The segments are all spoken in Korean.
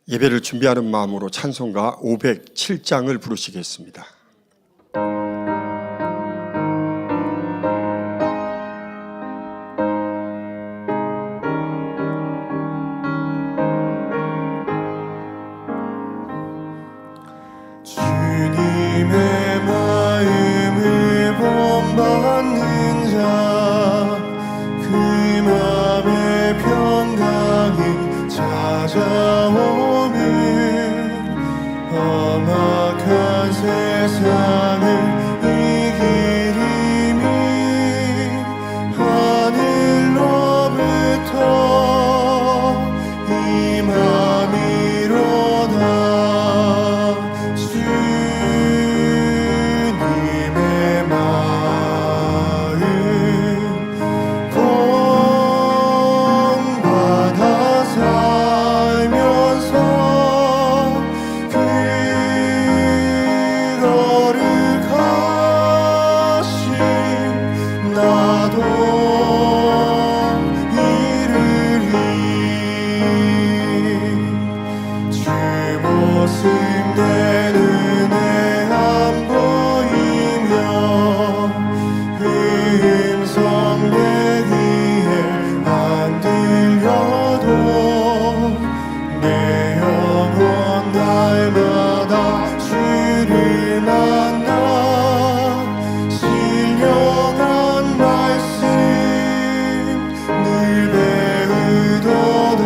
예배를 준비하는 마음으로 찬송가 507장을 부르시겠습니다. 주님의 마음을 본받는 자, 그 맘에 평강이 찾아오는 험악한 세상을 이기리니 하늘로부터 임함이로다. 주님의 마음 본받아 살면서 그거룩하신 나도 이르리. 주 모습 내 눈에 안 보이며 음성 내 귀에 안 들려도 내 영혼 날마다 주를 만나 신령한 말씀 늘 배우도다.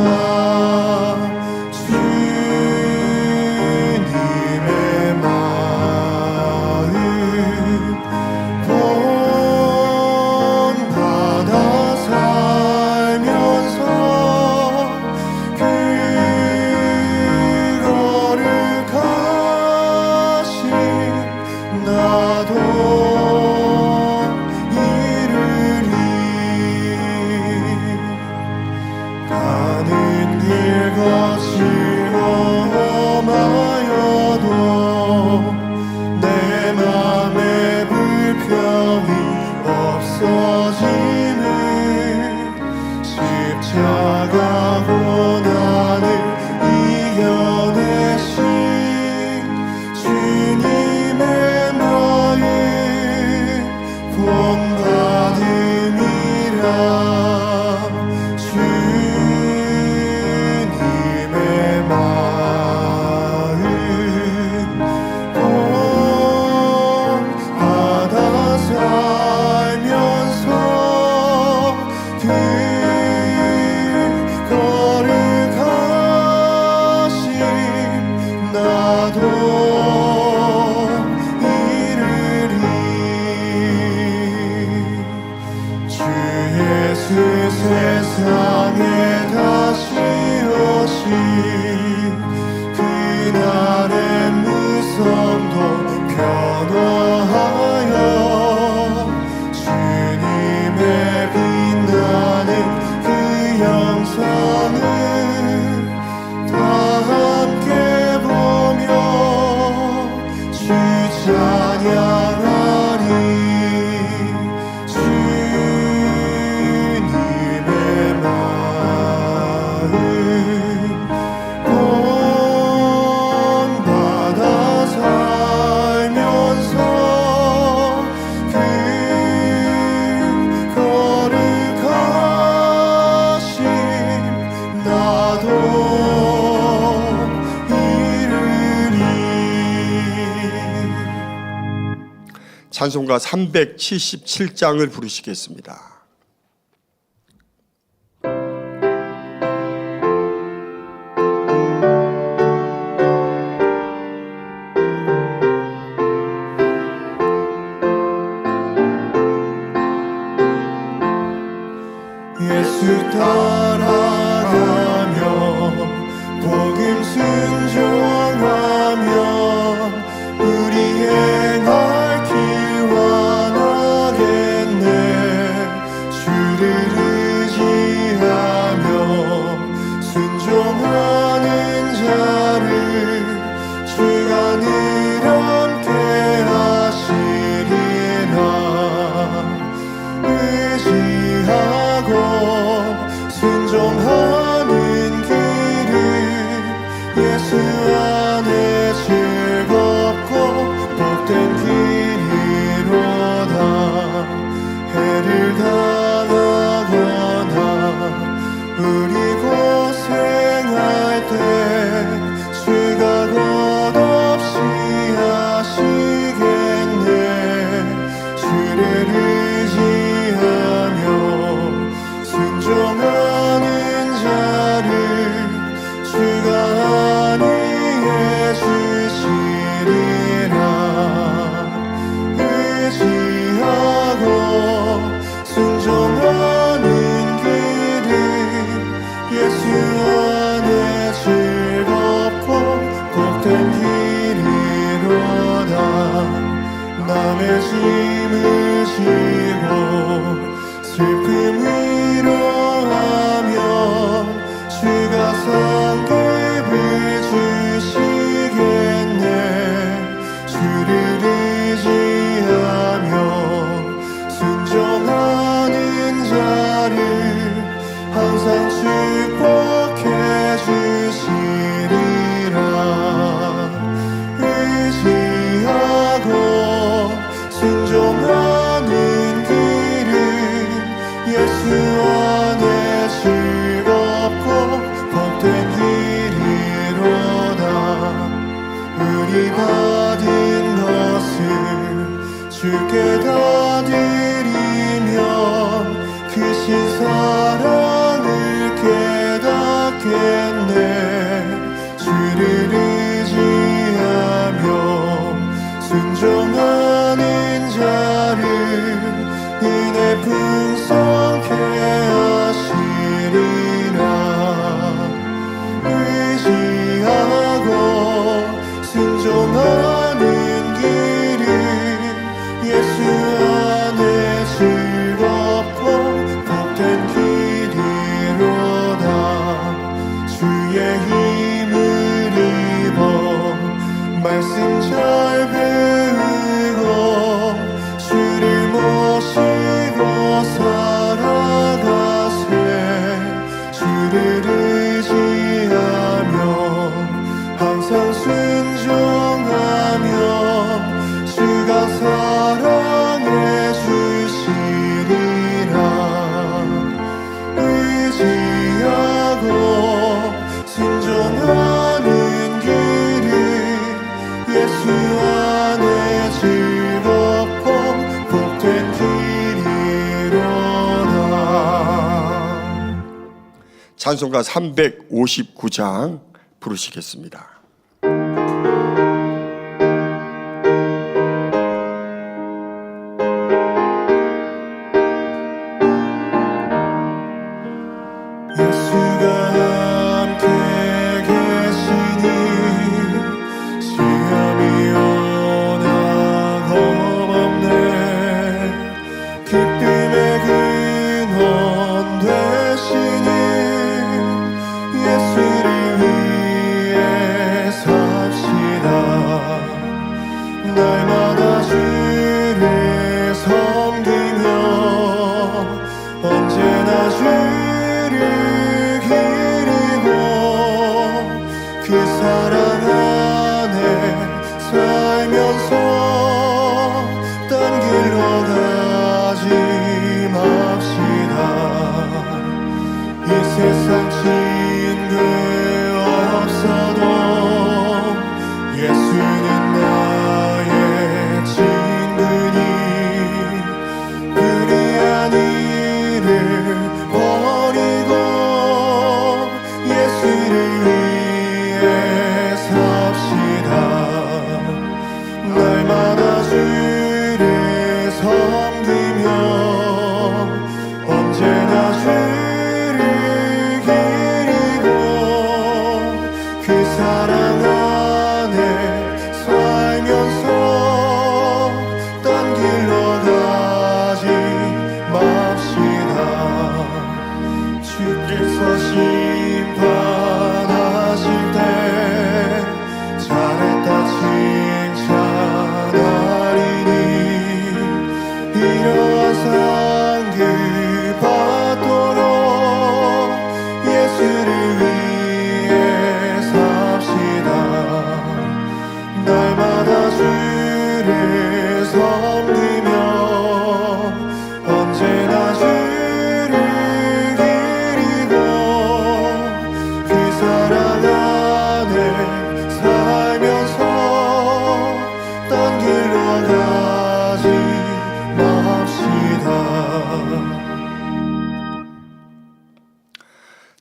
주님의 마음 본받아 살면서 그거룩하신 나도 이르리. 가는 길 거칠험하여도 내 맘에 불평이 없어지는 십자가 고난을 이겨내신 주님의 마음 본받음이라. 주님의 마음 본받아 살면서 거룩하신 나도 이르리. 주 예수 세상에 다시 오신 그날의 무성도 변화하여 주님의 빛나는 그 영상을 다 함께 보며 주 찬양하리. 주님의 마음 본받아 살면서 거룩하신 나도 이르리. 찬송가 377장을 부르시겠습니다. 예수 따라가며 복음 순종하며 우리의 날 기원하겠네. 주를 의지하며 순종하는 자를 주가 늘 함께 하시리라. 의지하고 순종하는 길을 우리 고생할 때 주가 끝없이 하시겠네. 주를 의지하며 순종하는 자를 주가 안위해 주시리라. 의지하고 순종하는 길은 예수 안에 즐겁고 복된 길이로다. 남의 짐을 지고 슬픔 위로하면 주가 상급을 주시겠네. 주를 의지하며 순종하는 자를 항상 축복해 주시리라. 의지하고 순종하는 길은 예수 안에 즐겁고 복된 길이로다. 우리 받은 것을 주께 다 드리면 크신 사랑을 깨닫겠네. 주를 의지하며 순종하는 자를 은혜 풍성케 하시리라. 의지하고 순종하는 길은 예수 안에 즐겁고 복된 길이로다. 주의 힘을 입어 말씀 잘 배우고 주를 모시고 살아가세. 주를 의지하며 항상 순종하며 주가 사랑해 주시리라. 의지하고 순종하는 길은 예수 안에 즐겁고 복된 길이로다. 찬송가 359장 부르시겠습니다. 예수가 함께 계시니 시험이 오나 겁없네. 기쁨의 근원 되시니 예수를 위해 삽시다. 날마다 주를 섬기며 언제나 주를 기리고 그 사랑 안에 살면서 딴 길로 가지 맙시다. 이 세상 친구 없어도 예수는 나의 친구니 불의한 일을 버리고 예수를 위해 삽시다. 날마다 주를 섬기며 언제나 주를 기리고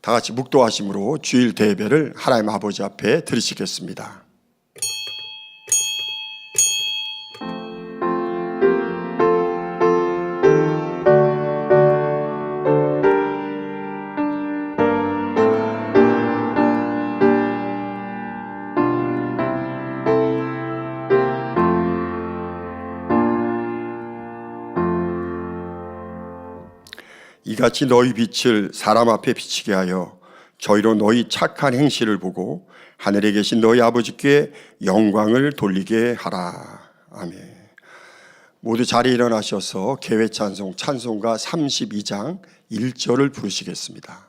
다 같이 묵도하심으로 주일 대배를 하나님 아버지 앞에 드리시겠습니다. 이같이 너희 빛을 사람 앞에 비치게 하여 저희로 너희 착한 행실을 보고 하늘에 계신 너희 아버지께 영광을 돌리게 하라. 아멘. 모두 자리에 일어나셔서 개회 찬송 찬송가 32장 1절을 부르시겠습니다.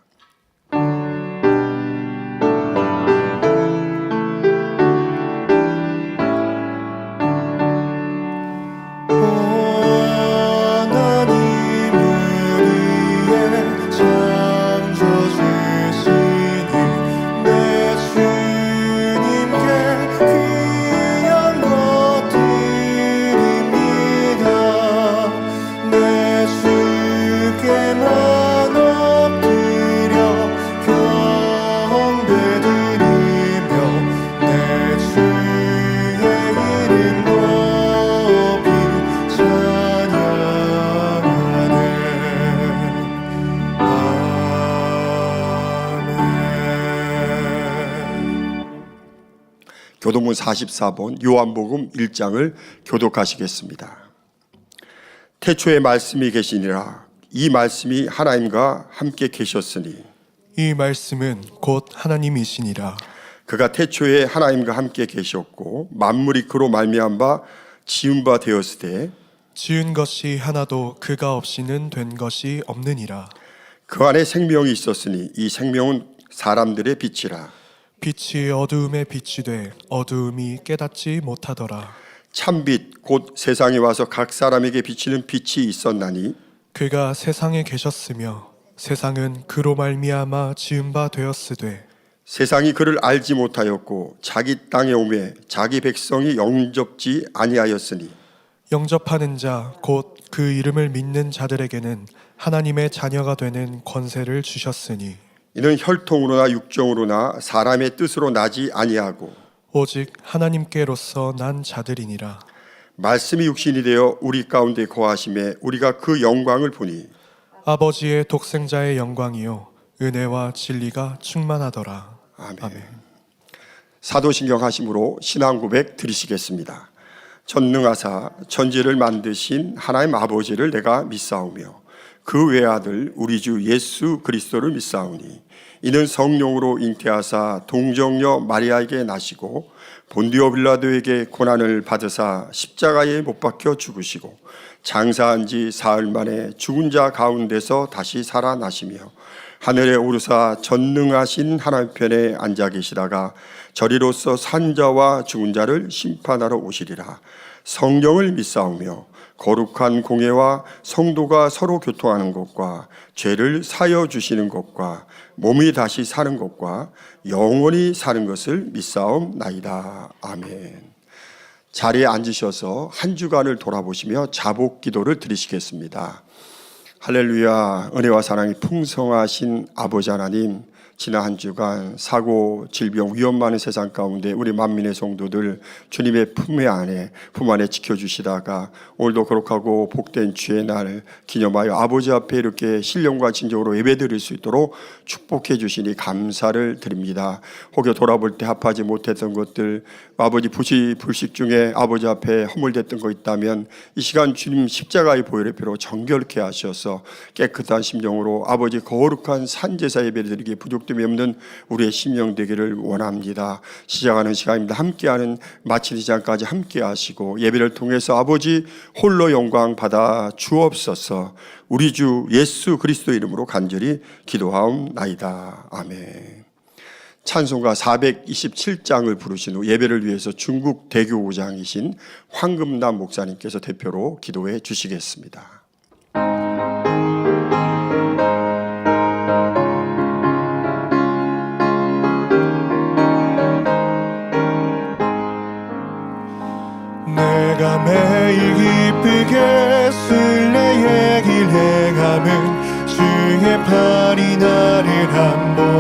교도문 44번 요한복음 1장을 교독하시겠습니다. 태초에 말씀이 계시니라. 이 말씀이 하나님과 함께 계셨으니 이 말씀은 곧 하나님이시니라. 그가 태초에 하나님과 함께 계셨고 만물이 그로 말미암아 바 지은 바 되었으되 지은 것이 하나도 그가 없이는 된 것이 없느니라. 그 안에 생명이 있었으니 이 생명은 사람들의 빛이라. 빛이 어두움에 빛이 돼 어두움이 깨닫지 못하더라. 참빛 곧 세상에 와서 각 사람에게 비치는 빛이 있었나니 그가 세상에 계셨으며 세상은 그로 말미암아 지은 바 되었으되 세상이 그를 알지 못하였고 자기 땅에 오매 자기 백성이 영접지 아니하였으니 영접하는 자 곧 그 이름을 믿는 자들에게는 하나님의 자녀가 되는 권세를 주셨으니 이는 혈통으로나 육정으로나 사람의 뜻으로 나지 아니하고 오직 하나님께로서 난 자들이니라. 말씀이 육신이 되어 우리 가운데 거하심에 우리가 그 영광을 보니 아버지의 독생자의 영광이요 은혜와 진리가 충만하더라. 아멘. 사도신경 하심으로 신앙 고백 드리시겠습니다. 전능하사 천지를 만드신 하나님 아버지를 내가 믿사오며 그 외아들 우리 주 예수 그리스도를 믿사오니 이는 성령으로 잉태하사 동정녀 마리아에게 나시고 본디오 빌라도에게 고난을 받으사 십자가에 못 박혀 죽으시고 장사한 지 사흘 만에 죽은 자 가운데서 다시 살아나시며 하늘에 오르사 전능하신 하나님 편에 앉아 계시다가 저리로서 산 자와 죽은 자를 심판하러 오시리라. 성령을 믿사오며 거룩한 공예와 성도가 서로 교통하는 것과 죄를 사여 주시는 것과 몸이 다시 사는 것과 영원히 사는 것을 믿사옵나이다. 아멘. 자리에 앉으셔서 한 주간을 돌아보시며 자복 기도를 드리시겠습니다. 할렐루야. 은혜와 사랑이 풍성하신 아버지 하나님, 지난 한 주간 사고, 질병, 위험 많은 세상 가운데 우리 만민의 성도들 주님의 품 안에 지켜주시다가 오늘도 거룩하고 복된 주의 날 기념하여 아버지 앞에 이렇게 신령과 진정으로 예배드릴 수 있도록 축복해 주시니 감사를 드립니다. 혹여 돌아볼 때 합하지 못했던 것들, 아버지 불식 중에 아버지 앞에 허물됐던 거 있다면 이 시간 주님 십자가의 보혈의 피로 정결케 하셔서 깨끗한 심정으로 아버지 거룩한 산제사 예배를 드리기 부족됨이 없는 우리의 심령 되기를 원합니다. 시작하는 시간입니다. 함께하는 마치는 시간까지 함께 하시고 예배를 통해서 아버지 홀로 영광 받아 주옵소서. 우리 주 예수 그리스도 이름으로 간절히 기도하옵나이다. 아멘. 찬송가 427장을 부르신 후 예배를 위해서 중국 대교구장이신 황금남 목사님께서 대표로 기도해 주시겠습니다. 내가 매일 기쁘게 순례의 길 행함은 주의 팔이 나를 한 번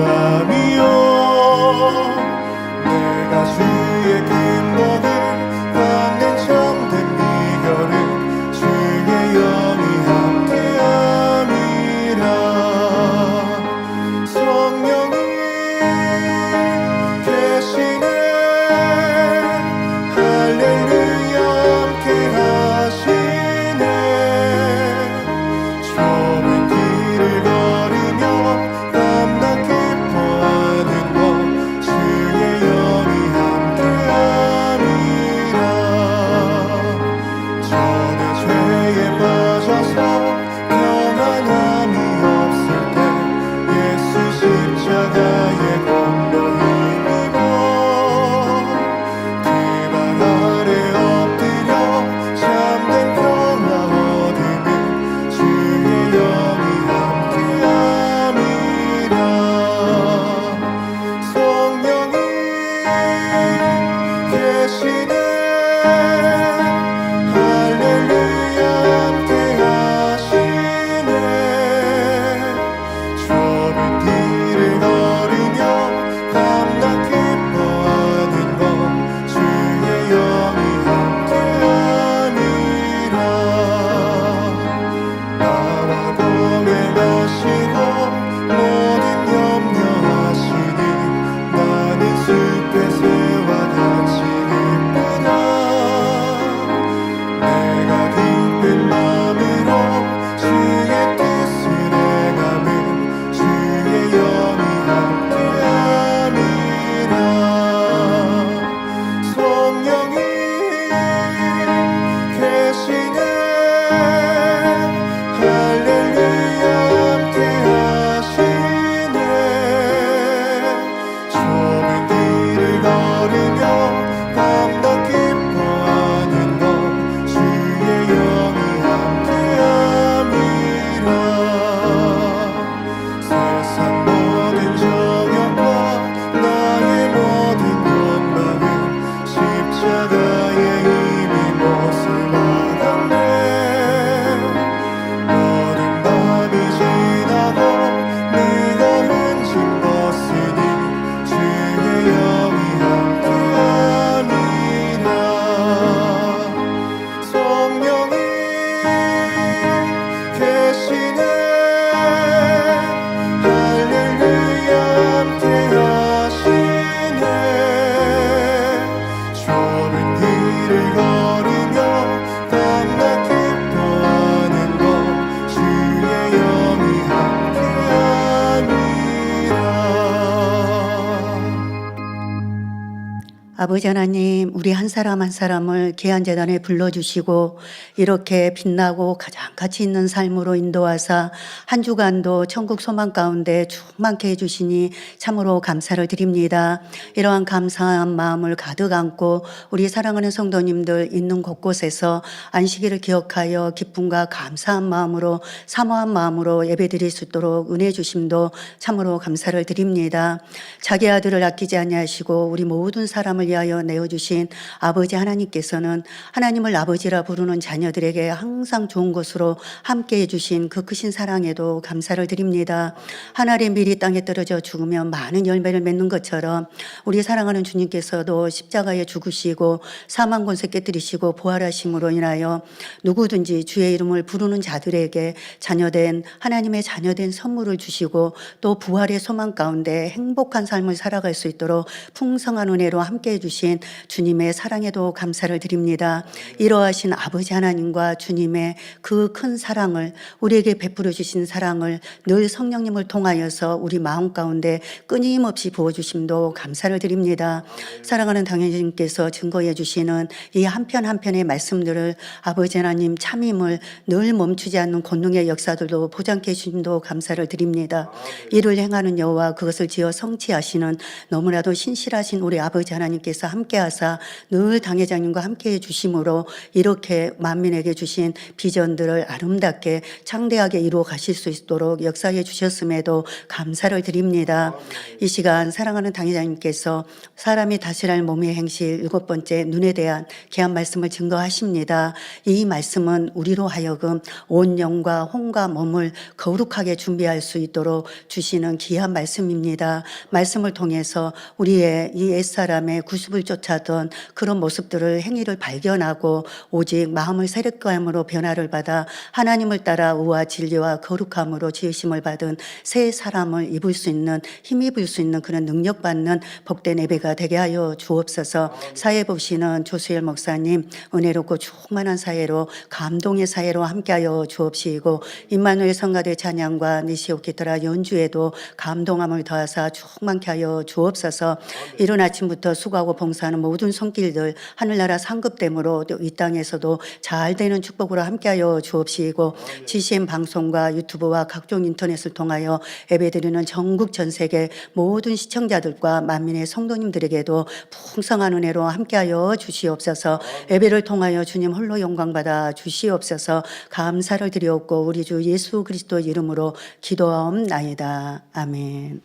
아버지 하나님, 우리 한 사람 한 사람을 귀한재단에 불러주시고 이렇게 빛나고 가장 가치 있는 삶으로 인도하사 한 주간도 천국 소망 가운데 충만케 해주시니 참으로 감사를 드립니다. 이러한 감사한 마음을 가득 안고 우리 사랑하는 성도님들 있는 곳곳에서 안식일을 기억하여 기쁨과 감사한 마음으로 사모한 마음으로 예배드릴 수 있도록 은혜 주심도 참으로 감사를 드립니다. 자기 아들을 아끼지 아니하시고 우리 모든 사람을 위하여 내어주신 아버지 하나님께서는 하나님을 아버지라 부르는 자녀들에게 항상 좋은 것으로 함께해 주신 그 크신 사랑에도 감사를 드립니다. 한 알의 밀이 땅에 떨어져 죽으면 많은 열매를 맺는 것처럼 우리 사랑하는 주님께서도 십자가에 죽으시고 사망 권세 깨뜨리시고 부활하심으로 인하여 누구든지 주의 이름을 부르는 자들에게 자녀된 하나님의 자녀된 선물을 주시고 또 부활의 소망 가운데 행복한 삶을 살아갈 수 있도록 풍성한 은혜로 함께해 주신 주님의 사랑에도 감사를 드립니다. 이러하신 아버지 하나님과 주님의 그 큰 사랑을 우리에게 베풀어 주신 사랑을 늘 성령님을 통하여서 우리 마음 가운데 끊임없이 부어주심도 감사를 드립니다. 사랑하는 당회장님께서 증거해 주시는 이 한편 한편의 말씀들을 아버지 하나님 참임을 늘 멈추지 않는 권능의 역사들도 보장해 주심도 감사를 드립니다. 이를 행하는 여호와 그것을 지어 성취하시는 너무나도 신실하신 우리 아버지 하나님께서 함께하사 늘 당회장님과 함께해 주심으로 이렇게 만민에게 주신 비전들을 아름답게 창대하게 이루어 가실 수 있도록 역사해 주셨음에도 감사를 드립니다. 이 시간 사랑하는 당회장님께서 사람이 다스릴 몸의 행실 7번째 눈에 대한 귀한 말씀을 증거하십니다. 이 말씀은 우리로 하여금 온 영과 혼과 몸을 거룩하게 준비할 수 있도록 주시는 귀한 말씀입니다. 말씀을 통해서 우리의 이 옛사람의 구습을 쫓아던 그런 모습들을 행위를 발견하고 오직 마음을 새롭게 함으로 변화를 받아 하나님을 따라 의와 진리와 거룩함으로 지으심을 받은 새 사람을 입을 수 있는 힘입을 수 있는 그런 능력받는 복된 예배가 되게 하여 주옵소서. 사회 보시는 조수열 목사님 은혜롭고 충만한 사회로 감동의 사회로 함께하여 주옵시고 임마누엘 성가대 찬양과 니시오 기타라 연주에도 감동함을 더하사 충만케 하여 주옵소서. 이른 아침부터 수고하고 봉사하는 모든 손길들 하늘나라 상급됨으로 또 이 땅에서도 잘 되는 축복으로 함께하여 주옵시고 GCN 방송과 유튜브와 각종 인터넷을 통하여 예배드리는 전국 전 세계 모든 시청자들과 만민의 성도님들에게도 풍성한 은혜로 함께하여 주시옵소서. 예배를 통하여 주님 홀로 영광받아 주시옵소서. 감사를 드리옵고 우리 주 예수 그리스도 이름으로 기도하옵나이다. 아멘.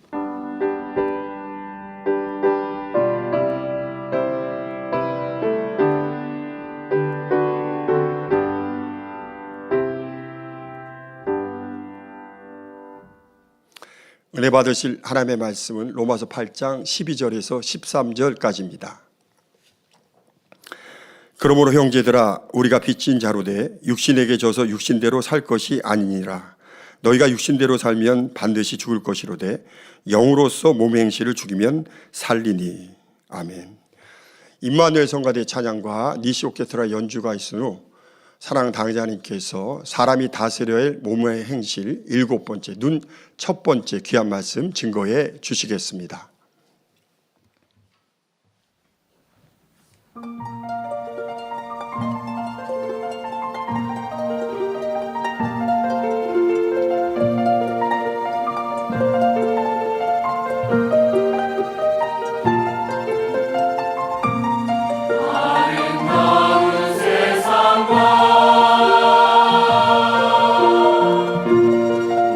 은혜 받으실 하나님의 말씀은 로마서 8장 12절에서 13절까지입니다. 그러므로 형제들아 우리가 빚진 자로 돼 육신에게 져서 육신대로 살 것이 아니니라. 너희가 육신대로 살면 반드시 죽을 것이로되 영으로서 몸의 행실을 죽이면 살리니. 아멘. 임마누엘 성가대 찬양과 니시 오케스트라 연주가 있은 후 사랑하는 당회자님께서 사람이 다스려야 할 몸의 행실 7번째 눈 첫 번째 귀한 말씀 증거해 주시겠습니다.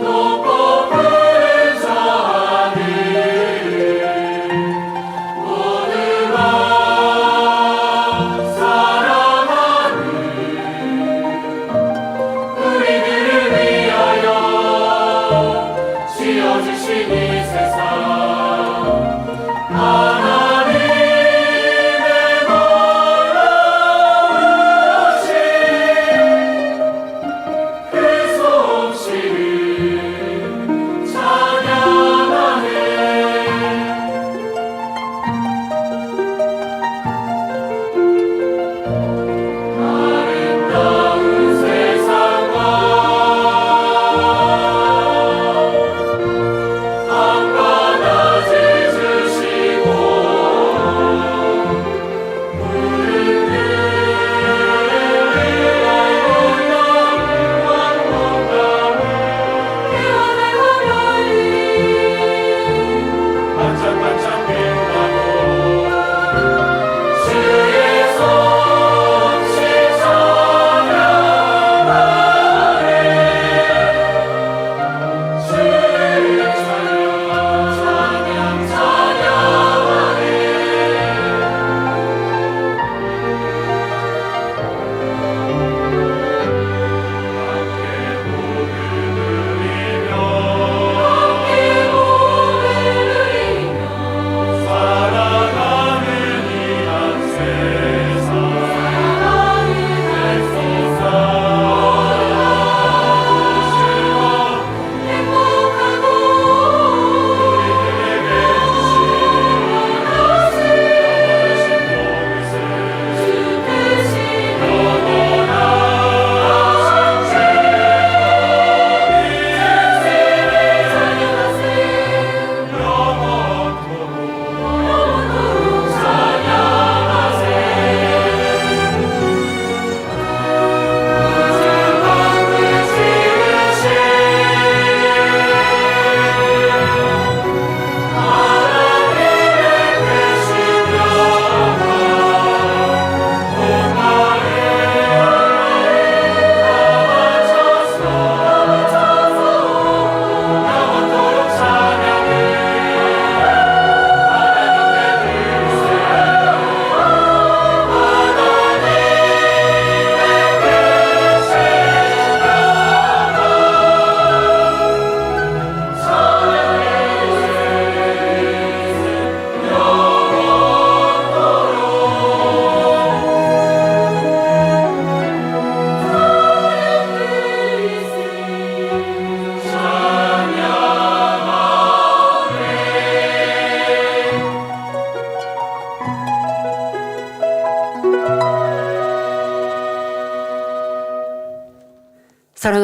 높고 푸른 산을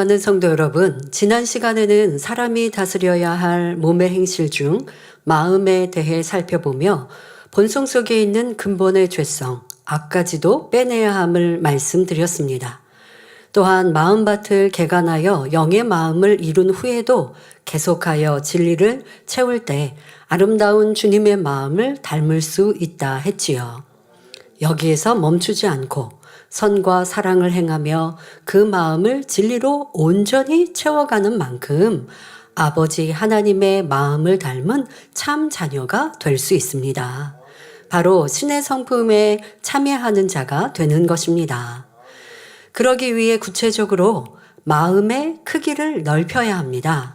사랑하는 성도 여러분, 지난 시간에는 사람이 다스려야 할 몸의 행실 중 마음에 대해 살펴보며 본성 속에 있는 근본의 죄성, 악까지도 빼내야 함을 말씀드렸습니다. 또한 마음밭을 개간하여 영의 마음을 이룬 후에도 계속하여 진리를 채울 때 아름다운 주님의 마음을 닮을 수 있다 했지요. 여기에서 멈추지 않고 선과 사랑을 행하며 그 마음을 진리로 온전히 채워가는 만큼 아버지 하나님의 마음을 닮은 참 자녀가 될 수 있습니다. 바로 신의 성품에 참여하는 자가 되는 것입니다. 그러기 위해 구체적으로 마음의 크기를 넓혀야 합니다.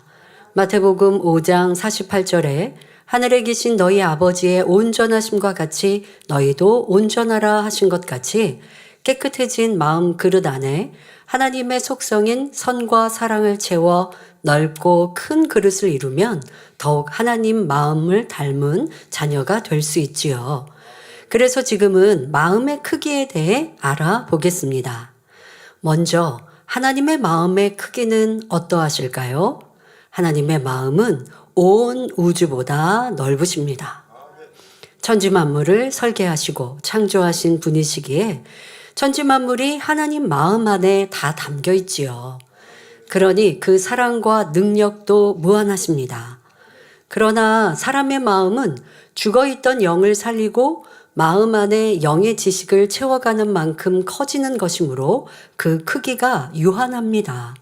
마태복음 5장 48절에 하늘에 계신 너희 아버지의 온전하심과 같이 너희도 온전하라 하신 것 같이 깨끗해진 마음 그릇 안에 하나님의 속성인 선과 사랑을 채워 넓고 큰 그릇을 이루면 더욱 하나님 마음을 닮은 자녀가 될 수 있지요. 그래서 지금은 마음의 크기에 대해 알아보겠습니다. 먼저 하나님의 마음의 크기는 어떠하실까요? 하나님의 마음은 온 우주보다 넓으십니다. 천지 만물을 설계하시고 창조하신 분이시기에 천지 만물이 하나님 마음 안에 다 담겨 있지요. 그러니 그 사랑과 능력도 무한하십니다. 그러나 사람의 마음은 죽어있던 영을 살리고 마음 안에 영의 지식을 채워가는 만큼 커지는 것이므로 그 크기가 유한합니다.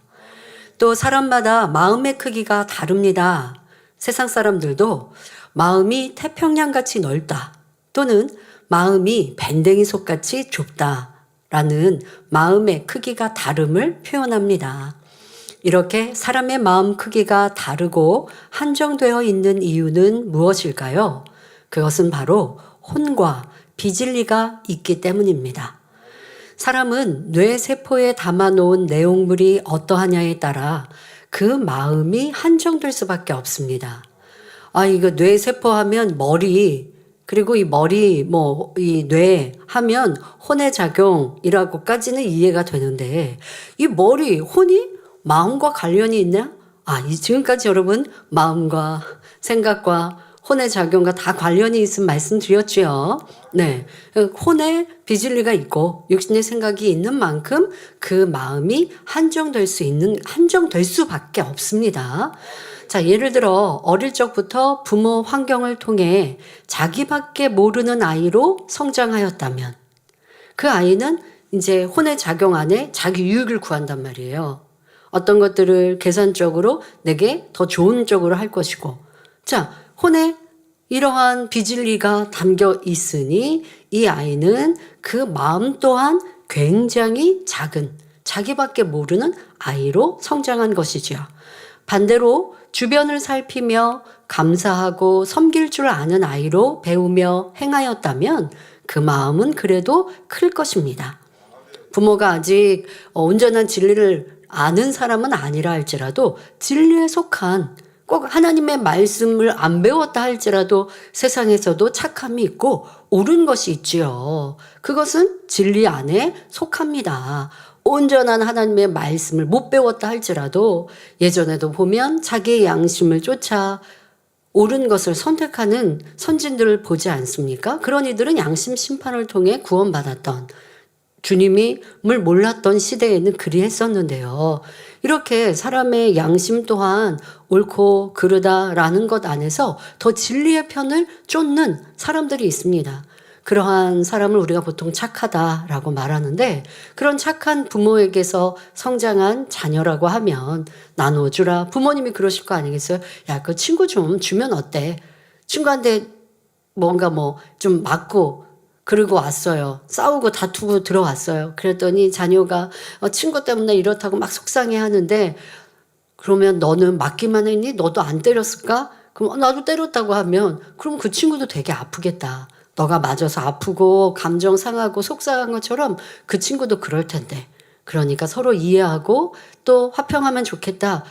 또 사람마다 마음의 크기가 다릅니다. 세상 사람들도 마음이 태평양같이 넓다 또는 마음이 밴댕이 속같이 좁다라는 마음의 크기가 다름을 표현합니다. 이렇게 사람의 마음 크기가 다르고 한정되어 있는 이유는 무엇일까요? 그것은 바로 혼과 비진리가 있기 때문입니다. 사람은 뇌세포에 담아놓은 내용물이 어떠하냐에 따라 그 마음이 한정될 수밖에 없습니다. 이거 뇌세포 하면 머리, 그리고 이 머리, 이 뇌 하면 혼의 작용이라고까지는 이해가 되는데 이 머리, 혼이 마음과 관련이 있냐? 지금까지 여러분 마음과 생각과 혼의 작용과 다 관련이 있음 말씀드렸죠. 네. 혼에 비진리가 있고 육신의 생각이 있는 만큼 그 마음이 한정될 수밖에 없습니다. 자, 예를 들어 어릴 적부터 부모 환경을 통해 자기밖에 모르는 아이로 성장하였다면 그 아이는 이제 혼의 작용 안에 자기 유익을 구한단 말이에요. 어떤 것들을 계산적으로 내게 더 좋은 쪽으로 할 것이고, 자, 혼에 이러한 비진리가 담겨 있으니 이 아이는 그 마음 또한 굉장히 작은 자기밖에 모르는 아이로 성장한 것이지요. 반대로 주변을 살피며 감사하고 섬길 줄 아는 아이로 배우며 행하였다면 그 마음은 그래도 클 것입니다. 부모가 아직 온전한 진리를 아는 사람은 아니라 할지라도 진리에 속한 꼭 하나님의 말씀을 안 배웠다 할지라도 세상에서도 착함이 있고 옳은 것이 있지요. 그것은 진리 안에 속합니다. 온전한 하나님의 말씀을 못 배웠다 할지라도 예전에도 보면 자기의 양심을 쫓아 옳은 것을 선택하는 선진들을 보지 않습니까? 그런 이들은 양심 심판을 통해 구원받았던 주님을 몰랐던 시대에는 그리했었는데요. 이렇게 사람의 양심 또한 옳고 그르다라는 것 안에서 더 진리의 편을 쫓는 사람들이 있습니다. 그러한 사람을 우리가 보통 착하다라고 말하는데 그런 착한 부모에게서 성장한 자녀라고 하면 나눠주라. 부모님이 그러실 거 아니겠어요? 야, 그 친구 좀 주면 어때? 친구한테 뭔가 좀 맞고 그러고 왔어요. 싸우고 다투고 들어왔어요. 그랬더니 자녀가 친구 때문에 이렇다고 막 속상해 하는데 그러면 너는 맞기만 했니? 너도 안 때렸을까? 그럼 나도 때렸다고 하면 그럼 그 친구도 되게 아프겠다. 너가 맞아서 아프고 감정 상하고 속상한 것처럼 그 친구도 그럴 텐데. 그러니까 서로 이해하고 또 화평하면 좋겠다.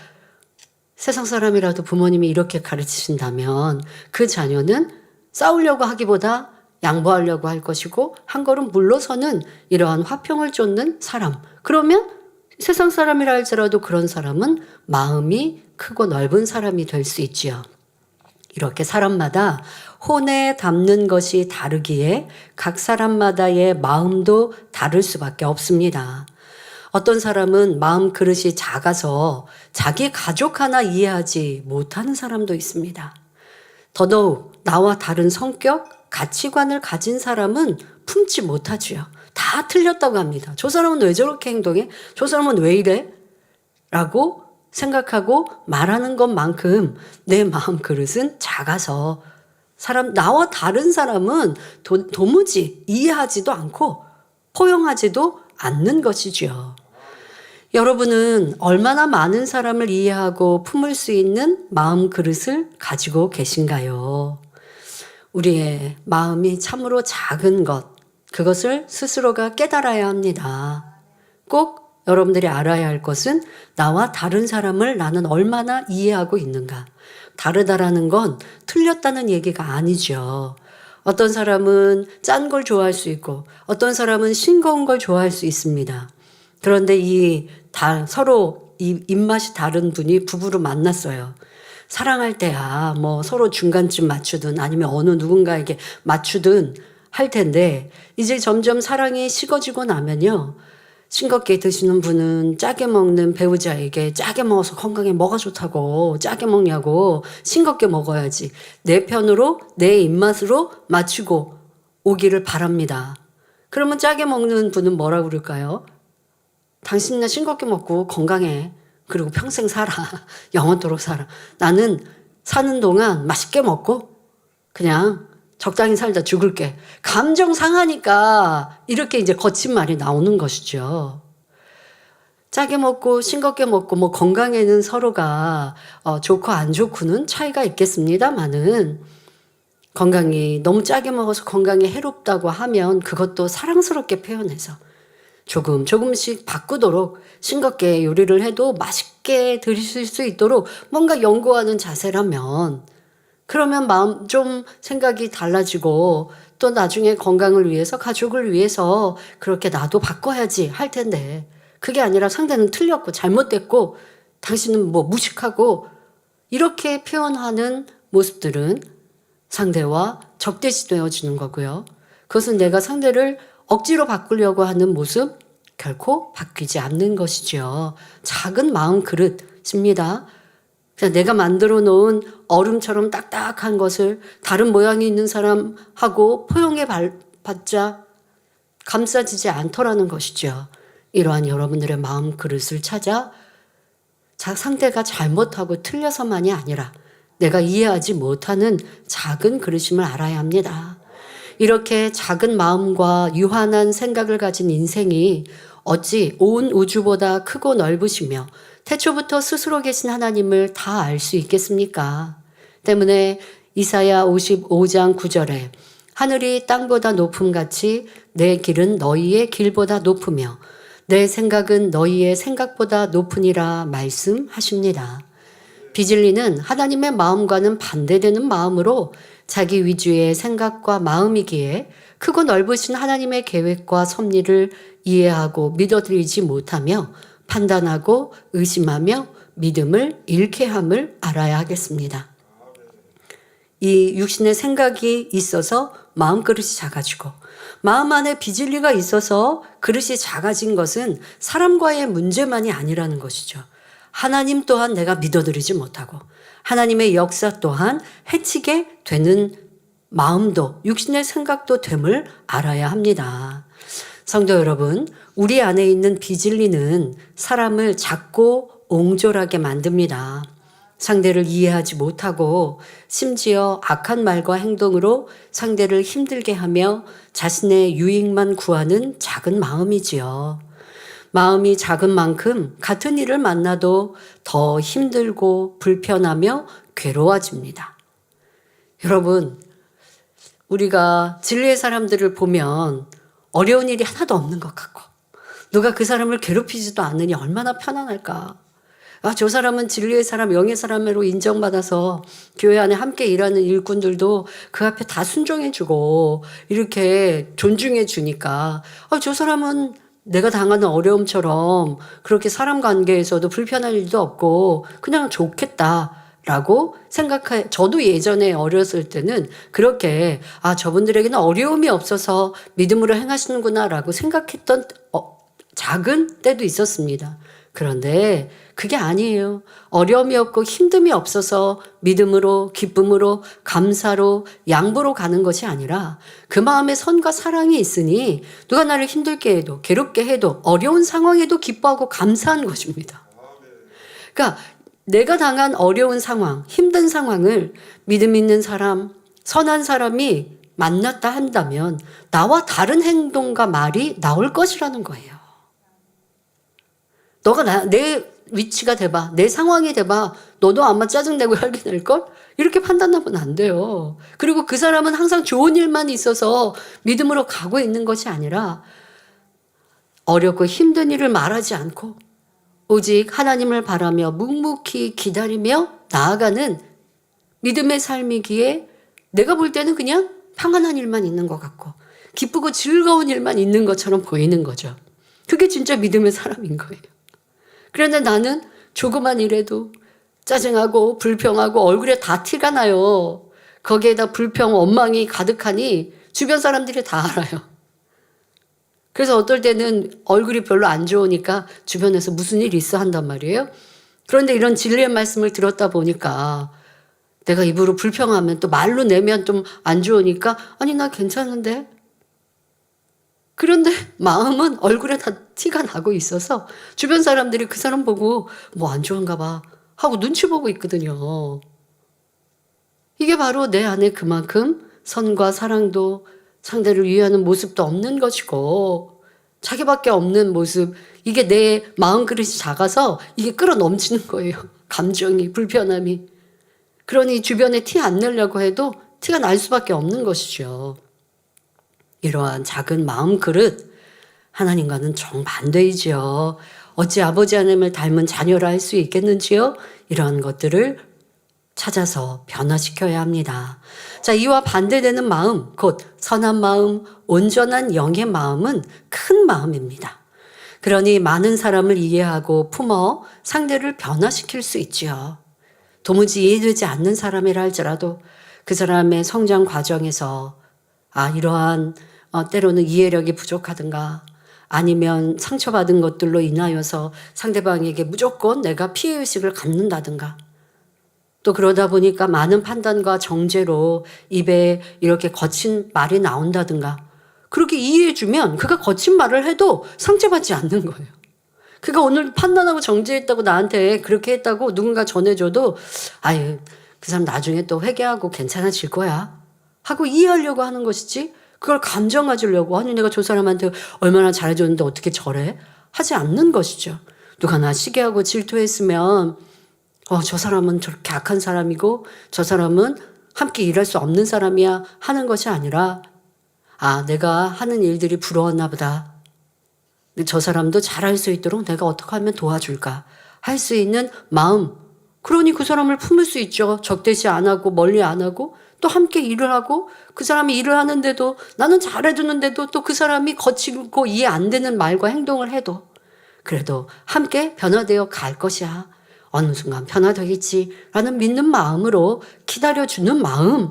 세상 사람이라도 부모님이 이렇게 가르치신다면 그 자녀는 싸우려고 하기보다 양보하려고 할 것이고 한 걸음 물러서는 이러한 화평을 쫓는 사람. 그러면 세상 사람이라 할지라도 그런 사람은 마음이 크고 넓은 사람이 될 수 있지요. 이렇게 사람마다 혼에 담는 것이 다르기에 각 사람마다의 마음도 다를 수밖에 없습니다. 어떤 사람은 마음 그릇이 작아서 자기 가족 하나 이해하지 못하는 사람도 있습니다. 더더욱 나와 다른 성격, 가치관을 가진 사람은 품지 못하지요. 다 틀렸다고 합니다. 저 사람은 왜 저렇게 행동해? 저 사람은 왜 이래? 라고 생각하고 말하는 것만큼 내 마음 그릇은 작아서 나와 다른 사람은 도무지 이해하지도 않고 포용하지도 않는 것이지요. 여러분은 얼마나 많은 사람을 이해하고 품을 수 있는 마음 그릇을 가지고 계신가요? 우리의 마음이 참으로 작은 것, 그것을 스스로가 깨달아야 합니다. 꼭 여러분들이 알아야 할 것은 나와 다른 사람을 나는 얼마나 이해하고 있는가. 다르다라는 건 틀렸다는 얘기가 아니죠. 어떤 사람은 짠 걸 좋아할 수 있고 어떤 사람은 싱거운 걸 좋아할 수 있습니다. 그런데 서로 입맛이 다른 분이 부부로 만났어요. 사랑할 때야 뭐 서로 중간쯤 맞추든 아니면 어느 누군가에게 맞추든 할 텐데 이제 점점 사랑이 식어지고 나면요. 싱겁게 드시는 분은 짜게 먹는 배우자에게 짜게 먹어서 건강에 뭐가 좋다고 짜게 먹냐고 싱겁게 먹어야지 내 편으로 내 입맛으로 맞추고 오기를 바랍니다. 그러면 짜게 먹는 분은 뭐라고 그럴까요? 당신은 싱겁게 먹고 건강해. 그리고 평생 살아. 영원토록 살아. 나는 사는 동안 맛있게 먹고 그냥 적당히 살다 죽을게. 감정 상하니까 이렇게 이제 거친 말이 나오는 것이죠. 짜게 먹고 싱겁게 먹고 뭐 건강에는 서로가 좋고 안 좋고는 차이가 있겠습니다만은 건강이 너무 짜게 먹어서 건강에 해롭다고 하면 그것도 사랑스럽게 표현해서 조금씩 바꾸도록 싱겁게 요리를 해도 맛있게 드실 수 있도록 뭔가 연구하는 자세라면 그러면 마음 좀 생각이 달라지고 또 나중에 건강을 위해서 가족을 위해서 그렇게 나도 바꿔야지 할 텐데 그게 아니라 상대는 틀렸고 잘못됐고 당신은 뭐 무식하고 이렇게 표현하는 모습들은 상대와 적대시되어지는 거고요. 그것은 내가 상대를 억지로 바꾸려고 하는 모습 결코 바뀌지 않는 것이죠. 작은 마음 그릇입니다. 그냥 내가 만들어 놓은 얼음처럼 딱딱한 것을 다른 모양이 있는 사람하고 포용해 받자 감싸지지 않더라는 것이죠. 이러한 여러분들의 마음 그릇을 찾아 상대가 잘못하고 틀려서만이 아니라 내가 이해하지 못하는 작은 그릇임을 알아야 합니다. 이렇게 작은 마음과 유한한 생각을 가진 인생이 어찌 온 우주보다 크고 넓으시며 태초부터 스스로 계신 하나님을 다 알 수 있겠습니까? 때문에 이사야 55장 9절에 하늘이 땅보다 높음같이 내 길은 너희의 길보다 높으며 내 생각은 너희의 생각보다 높으니라 말씀하십니다. 비질리는 하나님의 마음과는 반대되는 마음으로 자기 위주의 생각과 마음이기에 크고 넓으신 하나님의 계획과 섭리를 이해하고 믿어들이지 못하며 판단하고 의심하며 믿음을 잃게 함을 알아야 하겠습니다. 이 육신의 생각이 있어서 마음 그릇이 작아지고 마음 안에 비질리가 있어서 그릇이 작아진 것은 사람과의 문제만이 아니라는 것이죠. 하나님 또한 내가 믿어들이지 못하고 하나님의 역사 또한 해치게 되는 마음도 육신의 생각도 됨을 알아야 합니다. 성도 여러분, 우리 안에 있는 비질리는 사람을 작고 옹졸하게 만듭니다. 상대를 이해하지 못하고 심지어 악한 말과 행동으로 상대를 힘들게 하며 자신의 유익만 구하는 작은 마음이지요. 마음이 작은 만큼 같은 일을 만나도 더 힘들고 불편하며 괴로워집니다. 여러분, 우리가 진리의 사람들을 보면 어려운 일이 하나도 없는 것 같고 누가 그 사람을 괴롭히지도 않으니 얼마나 편안할까. 저 사람은 진리의 사람, 영의 사람으로 인정받아서 교회 안에 함께 일하는 일꾼들도 그 앞에 다 순종해주고 이렇게 존중해주니까 저 사람은 내가 당하는 어려움처럼 그렇게 사람 관계에서도 불편한 일도 없고 그냥 좋겠다라고 생각해. 저도 예전에 어렸을 때는 그렇게 저분들에게는 어려움이 없어서 믿음으로 행하시는구나라고 생각했던 작은 때도 있었습니다. 그런데 그게 아니에요. 어려움이 없고 힘듦이 없어서 믿음으로, 기쁨으로, 감사로, 양보로 가는 것이 아니라 그 마음에 선과 사랑이 있으니 누가 나를 힘들게 해도, 괴롭게 해도, 어려운 상황에도 기뻐하고 감사한 것입니다. 그러니까 내가 당한 어려운 상황, 힘든 상황을 믿음 있는 사람, 선한 사람이 만났다 한다면 나와 다른 행동과 말이 나올 것이라는 거예요. 너가 내 위치가 돼봐. 내 상황이 돼봐. 너도 아마 짜증내고 혈기 낼걸? 이렇게 판단하면 안 돼요. 그리고 그 사람은 항상 좋은 일만 있어서 믿음으로 가고 있는 것이 아니라 어렵고 힘든 일을 말하지 않고 오직 하나님을 바라며 묵묵히 기다리며 나아가는 믿음의 삶이기에 내가 볼 때는 그냥 평안한 일만 있는 것 같고 기쁘고 즐거운 일만 있는 것처럼 보이는 거죠. 그게 진짜 믿음의 사람인 거예요. 그런데 나는 조그만 일에도 짜증하고 불평하고 얼굴에 다 티가 나요. 거기에다 불평, 원망이 가득하니 주변 사람들이 다 알아요. 그래서 어떨 때는 얼굴이 별로 안 좋으니까 주변에서 무슨 일 있어 한단 말이에요. 그런데 이런 진리의 말씀을 들었다 보니까 내가 입으로 불평하면 또 말로 내면 좀 안 좋으니까 아니 나 괜찮은데. 그런데 마음은 얼굴에 다 티가 나고 있어서 주변 사람들이 그 사람 보고 뭐 안 좋은가 봐 하고 눈치 보고 있거든요. 이게 바로 내 안에 그만큼 선과 사랑도 상대를 위하는 모습도 없는 것이고 자기밖에 없는 모습, 이게 내 마음 그릇이 작아서 이게 끌어 넘치는 거예요. 감정이, 불편함이. 그러니 주변에 티 안 내려고 해도 티가 날 수밖에 없는 것이죠. 이러한 작은 마음 그릇, 하나님과는 정반대이지요. 어찌 아버지 하나님을 닮은 자녀라 할 수 있겠는지요? 이러한 것들을 찾아서 변화시켜야 합니다. 자, 이와 반대되는 마음, 곧 선한 마음, 온전한 영의 마음은 큰 마음입니다. 그러니 많은 사람을 이해하고 품어 상대를 변화시킬 수 있지요. 도무지 이해되지 않는 사람이라 할지라도 그 사람의 성장 과정에서 이러한 때로는 이해력이 부족하든가 아니면 상처받은 것들로 인하여서 상대방에게 무조건 내가 피해의식을 갖는다든가 또 그러다 보니까 많은 판단과 정죄로 입에 이렇게 거친 말이 나온다든가 그렇게 이해해주면 그가 거친 말을 해도 상처받지 않는 거예요. 그가 오늘 판단하고 정죄했다고 나한테 그렇게 했다고 누군가 전해줘도 아유 그 사람 나중에 또 회개하고 괜찮아질 거야 하고 이해하려고 하는 것이지 그걸 감정 가지려고 아니 내가 저 사람한테 얼마나 잘해줬는데 어떻게 저래? 하지 않는 것이죠. 누가 나 시기하고 질투했으면 저 사람은 저렇게 악한 사람이고 저 사람은 함께 일할 수 없는 사람이야 하는 것이 아니라 내가 하는 일들이 부러웠나 보다. 저 사람도 잘할 수 있도록 내가 어떻게 하면 도와줄까 할 수 있는 마음. 그러니 그 사람을 품을 수 있죠. 적대시 안 하고 멀리 안 하고 또 함께 일을 하고 그 사람이 일을 하는데도 나는 잘해주는데도 또 그 사람이 거칠고 이해 안 되는 말과 행동을 해도 그래도 함께 변화되어 갈 것이야. 어느 순간 변화되겠지라는 믿는 마음으로 기다려주는 마음.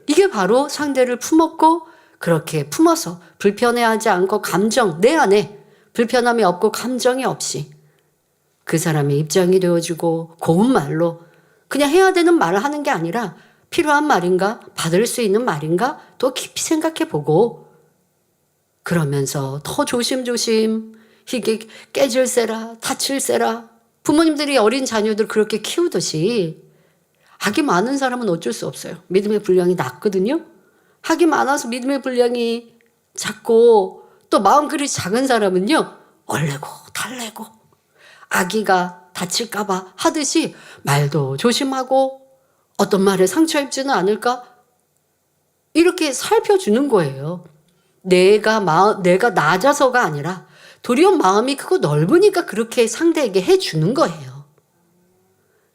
이게 바로 상대를 품었고 그렇게 품어서 불편해하지 않고 감정 내 안에 불편함이 없고 감정이 없이 그 사람의 입장이 되어주고 고운 말로 그냥 해야 되는 말을 하는 게 아니라 필요한 말인가 받을 수 있는 말인가 또 깊이 생각해보고 그러면서 더 조심조심 이게 깨질세라 다칠세라 부모님들이 어린 자녀들 그렇게 키우듯이 악이 많은 사람은 어쩔 수 없어요. 믿음의 분량이 낮거든요. 악이 많아서 믿음의 분량이 작고 또 마음 그릇이 작은 사람은요. 얼레고 달래고 아기가 다칠까 봐 하듯이 말도 조심하고 어떤 말에 상처 입지는 않을까 이렇게 살펴주는 거예요. 내가 낮아서가 아니라 도리어 마음이 크고 넓으니까 그렇게 상대에게 해주는 거예요.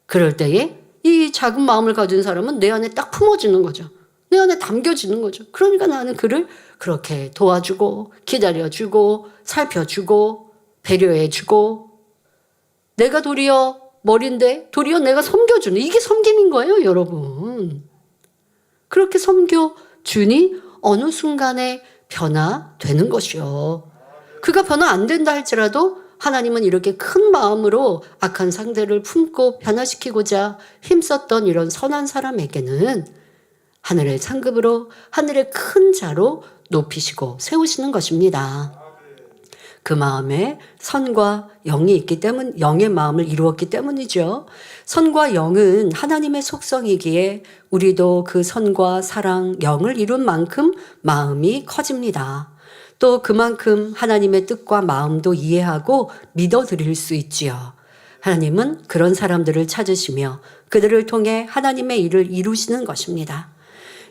그럴 때에 이 작은 마음을 가진 사람은 내 안에 딱 품어주는 거죠. 내 안에 담겨지는 거죠. 그러니까 나는 그를 그렇게 도와주고 기다려주고 살펴주고 배려해주고 내가 도리어 머리인데 도리어 내가 섬겨주는 이게 섬김인 거예요, 여러분. 그렇게 섬겨주니 어느 순간에 변화되는 것이요. 그가 변화 안 된다 할지라도 하나님은 이렇게 큰 마음으로 악한 상대를 품고 변화시키고자 힘썼던 이런 선한 사람에게는 하늘의 상급으로 하늘의 큰 자로 높이시고 세우시는 것입니다. 그 마음에 선과 영이 있기 때문, 영의 마음을 이루었기 때문이죠. 선과 영은 하나님의 속성이기에 우리도 그 선과 사랑, 영을 이룬 만큼 마음이 커집니다. 또 그만큼 하나님의 뜻과 마음도 이해하고 믿어드릴 수 있지요. 하나님은 그런 사람들을 찾으시며 그들을 통해 하나님의 일을 이루시는 것입니다.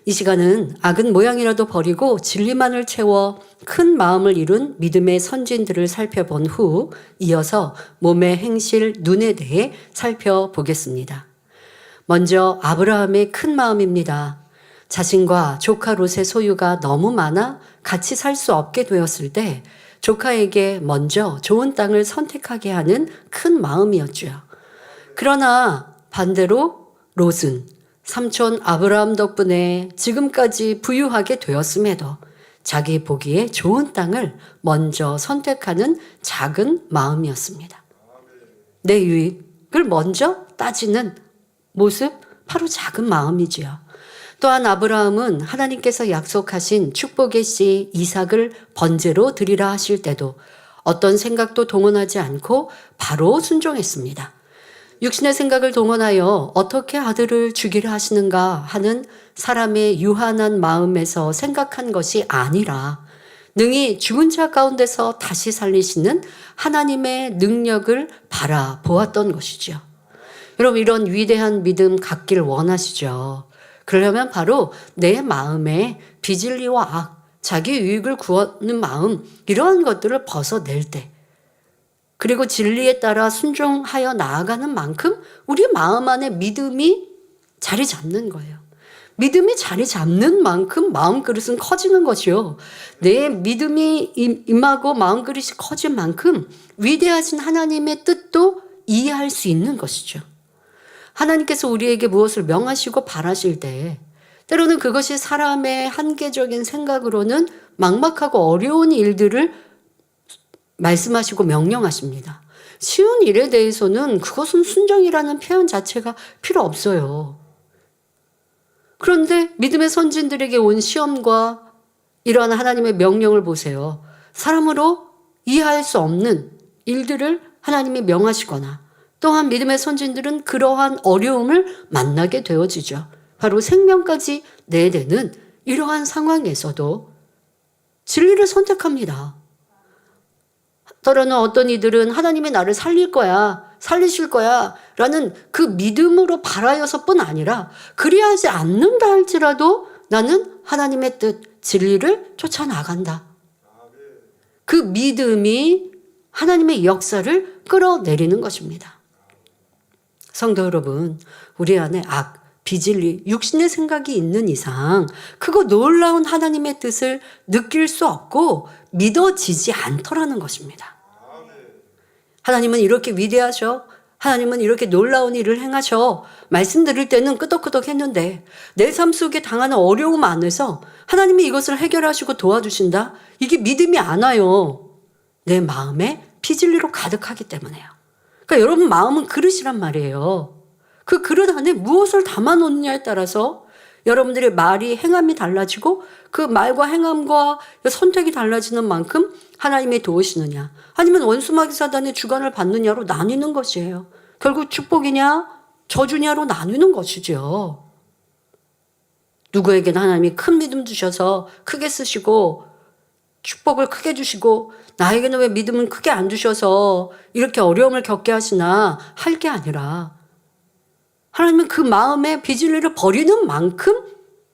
이 시간은 악은 모양이라도 버리고 진리만을 채워 큰 마음을 이룬 믿음의 선진들을 살펴본 후 이어서 몸의 행실, 눈에 대해 살펴보겠습니다. 먼저 아브라함의 큰 마음입니다. 자신과 조카 롯의 소유가 너무 많아 같이 살 수 없게 되었을 때 조카에게 먼저 좋은 땅을 선택하게 하는 큰 마음이었죠. 그러나 반대로 롯은 삼촌 아브라함 덕분에 지금까지 부유하게 되었음에도 자기 보기에 좋은 땅을 먼저 선택하는 작은 마음이었습니다. 내 유익을 먼저 따지는 모습, 바로 작은 마음이지요. 또한 아브라함은 하나님께서 약속하신 축복의 씨 이삭을 번제로 드리라 하실 때도 어떤 생각도 동원하지 않고 바로 순종했습니다. 육신의 생각을 동원하여 어떻게 아들을 주기를 하시는가 하는 사람의 유한한 마음에서 생각한 것이 아니라 능히 죽은 자 가운데서 다시 살리시는 하나님의 능력을 바라보았던 것이죠. 여러분, 이런 위대한 믿음 갖길 원하시죠? 그러려면 바로 내 마음에 비진리와 악, 자기 유익을 구하는 마음, 이러한 것들을 벗어낼 때, 그리고 진리에 따라 순종하여 나아가는 만큼 우리 마음 안에 믿음이 자리 잡는 거예요. 믿음이 자리 잡는 만큼 마음 그릇은 커지는 것이요. 내 믿음이 임하고 마음 그릇이 커진 만큼 위대하신 하나님의 뜻도 이해할 수 있는 것이죠. 하나님께서 우리에게 무엇을 명하시고 바라실 때 때로는 그것이 사람의 한계적인 생각으로는 막막하고 어려운 일들을 말씀하시고 명령하십니다. 쉬운 일에 대해서는 그것은 순종이라는 표현 자체가 필요 없어요. 그런데 믿음의 선진들에게 온 시험과 이러한 하나님의 명령을 보세요. 사람으로 이해할 수 없는 일들을 하나님이 명하시거나 또한 믿음의 선진들은 그러한 어려움을 만나게 되어지죠. 바로 생명까지 내대는 이러한 상황에서도 진리를 선택합니다. 때로는 어떤 이들은 하나님이 나를 살릴 거야, 살리실 거야 라는 그 믿음으로 바라여서뿐 아니라 그리하지 않는다 할지라도 나는 하나님의 뜻, 진리를 쫓아나간다. 그 믿음이 하나님의 역사를 끌어내리는 것입니다. 성도 여러분, 우리 안에 악, 비진리, 육신의 생각이 있는 이상 그거 놀라운 하나님의 뜻을 느낄 수 없고 믿어지지 않더라는 것입니다. 하나님은 이렇게 위대하셔. 하나님은 이렇게 놀라운 일을 행하셔. 말씀 들을 때는 끄덕끄덕 했는데 내 삶 속에 당하는 어려움 안에서 하나님이 이것을 해결하시고 도와주신다? 이게 믿음이 안 와요. 내 마음에 비진리로 가득하기 때문에요. 그러니까 여러분 마음은 그릇이란 말이에요. 그 그릇 안에 무엇을 담아놓느냐에 따라서 여러분들의 말이 행함이 달라지고 그 말과 행함과 선택이 달라지는 만큼 하나님이 도우시느냐 아니면 원수마귀 사단의 주관을 받느냐로 나뉘는 것이에요. 결국 축복이냐 저주냐로 나뉘는 것이죠. 누구에게는 하나님이 큰 믿음 주셔서 크게 쓰시고 축복을 크게 주시고 나에게는 왜 믿음은 크게 안 주셔서 이렇게 어려움을 겪게 하시나 할 게 아니라 하나님은 그 마음에 비진리를 버리는 만큼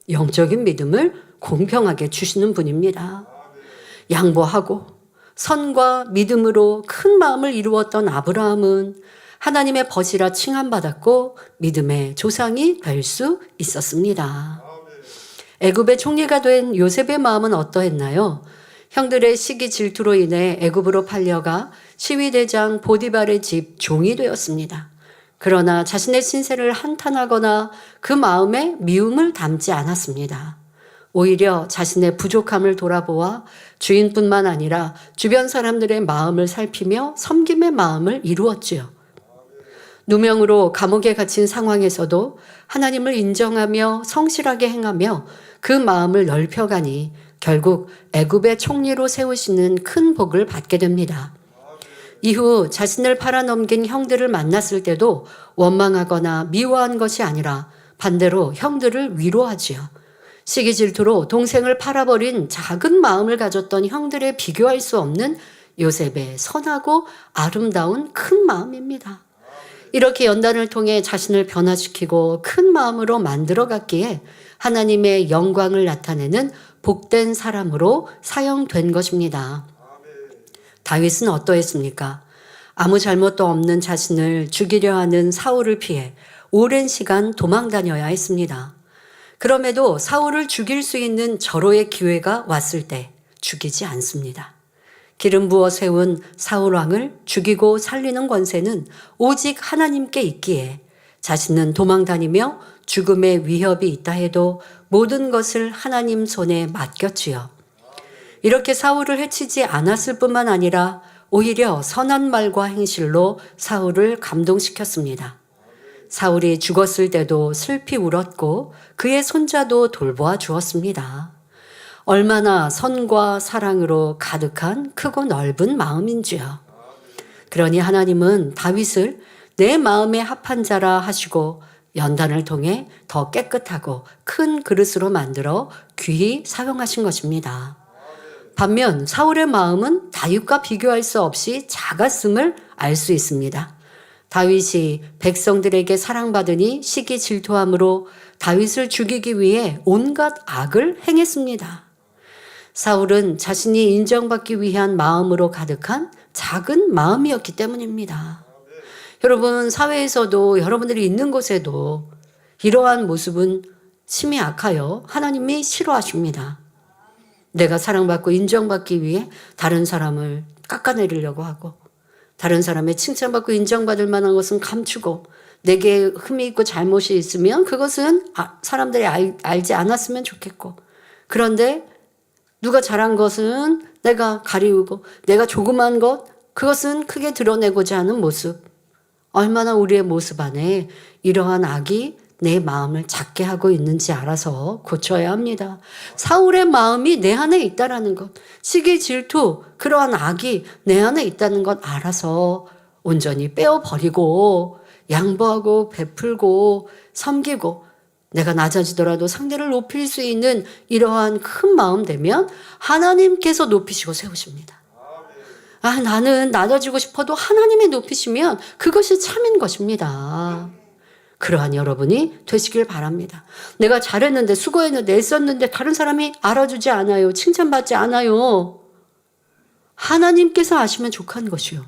영적인 믿음을 공평하게 주시는 분입니다. 양보하고 선과 믿음으로 큰 마음을 이루었던 아브라함은 하나님의 벗이라 칭함받았고 믿음의 조상이 될 수 있었습니다. 애굽의 총리가 된 요셉의 마음은 어떠했나요? 형들의 시기 질투로 인해 애굽으로 팔려가 시위대장 보디발의 집 종이 되었습니다. 그러나 자신의 신세를 한탄하거나 그 마음에 미움을 담지 않았습니다. 오히려 자신의 부족함을 돌아보아 주인뿐만 아니라 주변 사람들의 마음을 살피며 섬김의 마음을 이루었지요. 누명으로 감옥에 갇힌 상황에서도 하나님을 인정하며 성실하게 행하며 그 마음을 넓혀가니 결국 애굽의 총리로 세우시는 큰 복을 받게 됩니다. 이후 자신을 팔아넘긴 형들을 만났을 때도 원망하거나 미워한 것이 아니라 반대로 형들을 위로하지요. 시기 질투로 동생을 팔아버린 작은 마음을 가졌던 형들에 비교할 수 없는 요셉의 선하고 아름다운 큰 마음입니다. 이렇게 연단을 통해 자신을 변화시키고 큰 마음으로 만들어갔기에 하나님의 영광을 나타내는 복된 사람으로 사용된 것입니다. 다윗은 어떠했습니까? 아무 잘못도 없는 자신을 죽이려 하는 사울을 피해 오랜 시간 도망 다녀야 했습니다. 그럼에도 사울을 죽일 수 있는 절호의 기회가 왔을 때 죽이지 않습니다. 기름 부어 세운 사울 왕을 죽이고 살리는 권세는 오직 하나님께 있기에 자신은 도망 다니며 죽음의 위협이 있다 해도 모든 것을 하나님 손에 맡겼지요. 이렇게 사울을 해치지 않았을 뿐만 아니라 오히려 선한 말과 행실로 사울을 감동시켰습니다. 사울이 죽었을 때도 슬피 울었고 그의 손자도 돌보아 주었습니다. 얼마나 선과 사랑으로 가득한 크고 넓은 마음인지요. 그러니 하나님은 다윗을 내 마음에 합한 자라 하시고 연단을 통해 더 깨끗하고 큰 그릇으로 만들어 귀히 사용하신 것입니다. 반면 사울의 마음은 다윗과 비교할 수 없이 작았음을 알 수 있습니다. 다윗이 백성들에게 사랑받으니 시기 질투함으로 다윗을 죽이기 위해 온갖 악을 행했습니다. 사울은 자신이 인정받기 위한 마음으로 가득한 작은 마음이었기 때문입니다. 여러분, 사회에서도 여러분들이 있는 곳에도 이러한 모습은 심히 악하여 하나님이 싫어하십니다. 내가 사랑받고 인정받기 위해 다른 사람을 깎아내리려고 하고 다른 사람의 칭찬받고 인정받을 만한 것은 감추고 내게 흠이 있고 잘못이 있으면 그것은 사람들이 알지 않았으면 좋겠고 그런데 누가 잘한 것은 내가 가리우고 내가 조그만 것 그것은 크게 드러내고자 하는 모습 얼마나 우리의 모습 안에 이러한 악이 내 마음을 작게 하고 있는지 알아서 고쳐야 합니다. 사울의 마음이 내 안에 있다라는 것, 시기 질투, 그러한 악이 내 안에 있다는 것 알아서 온전히 빼어버리고 양보하고 베풀고 섬기고 내가 낮아지더라도 상대를 높일 수 있는 이러한 큰 마음 되면 하나님께서 높이시고 세우십니다. 나는 낮아지고 싶어도 하나님이 높이시면 그것이 참인 것입니다. 그러한 여러분이 되시길 바랍니다. 내가 잘했는데 수고했는데 애썼는데 다른 사람이 알아주지 않아요. 칭찬받지 않아요. 하나님께서 아시면 족한 것이요.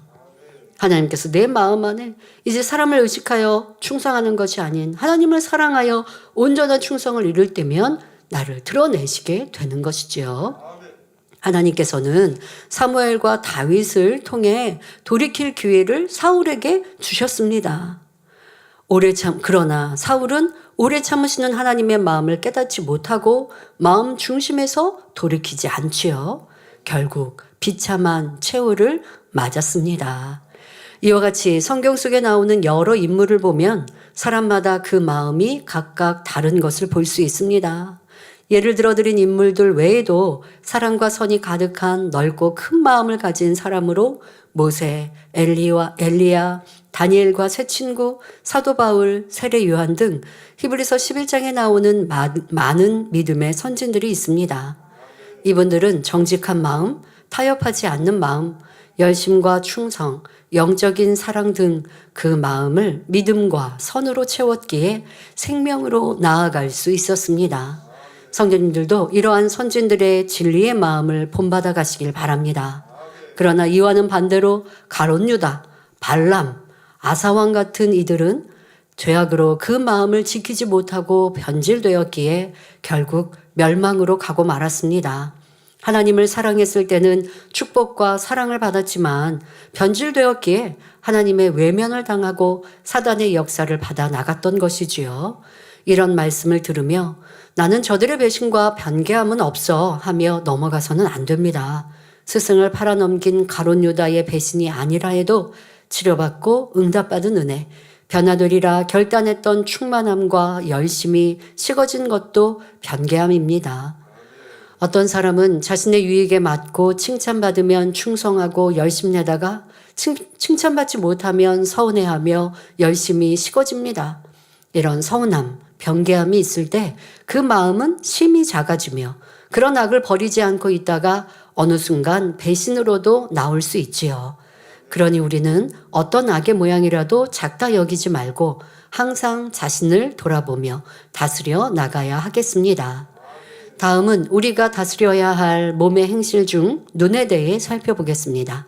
하나님께서 내 마음 안에 이제 사람을 의식하여 충성하는 것이 아닌 하나님을 사랑하여 온전한 충성을 이룰 때면 나를 드러내시게 되는 것이지요. 하나님께서는 사무엘과 다윗을 통해 돌이킬 기회를 사울에게 주셨습니다. 그러나 사울은 오래 참으시는 하나님의 마음을 깨닫지 못하고 마음 중심에서 돌이키지 않지요. 결국 비참한 최후를 맞았습니다. 이와 같이 성경 속에 나오는 여러 인물을 보면 사람마다 그 마음이 각각 다른 것을 볼 수 있습니다. 예를 들어드린 인물들 외에도 사랑과 선이 가득한 넓고 큰 마음을 가진 사람으로 모세, 엘리야, 다니엘과 세 친구, 사도 바울, 세례 요한 등 히브리서 11장에 나오는 많은 믿음의 선진들이 있습니다. 이분들은 정직한 마음, 타협하지 않는 마음, 열심과 충성, 영적인 사랑 등 그 마음을 믿음과 선으로 채웠기에 생명으로 나아갈 수 있었습니다. 성도님들도 이러한 선진들의 진리의 마음을 본받아 가시길 바랍니다. 그러나 이와는 반대로 가롯 유다, 발람, 아사왕 같은 이들은 죄악으로 그 마음을 지키지 못하고 변질되었기에 결국 멸망으로 가고 말았습니다. 하나님을 사랑했을 때는 축복과 사랑을 받았지만 변질되었기에 하나님의 외면을 당하고 사단의 역사를 받아 나갔던 것이지요. 이런 말씀을 들으며 나는 저들의 배신과 변개함은 없어 하며 넘어가서는 안 됩니다. 스승을 팔아넘긴 가룟 유다의 배신이 아니라 해도 치료받고 응답받은 은혜, 변화되리라 결단했던 충만함과 열심이 식어진 것도 변개함입니다. 어떤 사람은 자신의 유익에 맞고 칭찬받으면 충성하고 열심내다가 칭찬받지 못하면 서운해하며 열심히 식어집니다. 이런 서운함, 변개함이 있을 때 그 마음은 심히 작아지며 그런 악을 버리지 않고 있다가 어느 순간 배신으로도 나올 수 있지요. 그러니 우리는 어떤 악의 모양이라도 작다 여기지 말고 항상 자신을 돌아보며 다스려 나가야 하겠습니다. 다음은 우리가 다스려야 할 몸의 행실 중 눈에 대해 살펴보겠습니다.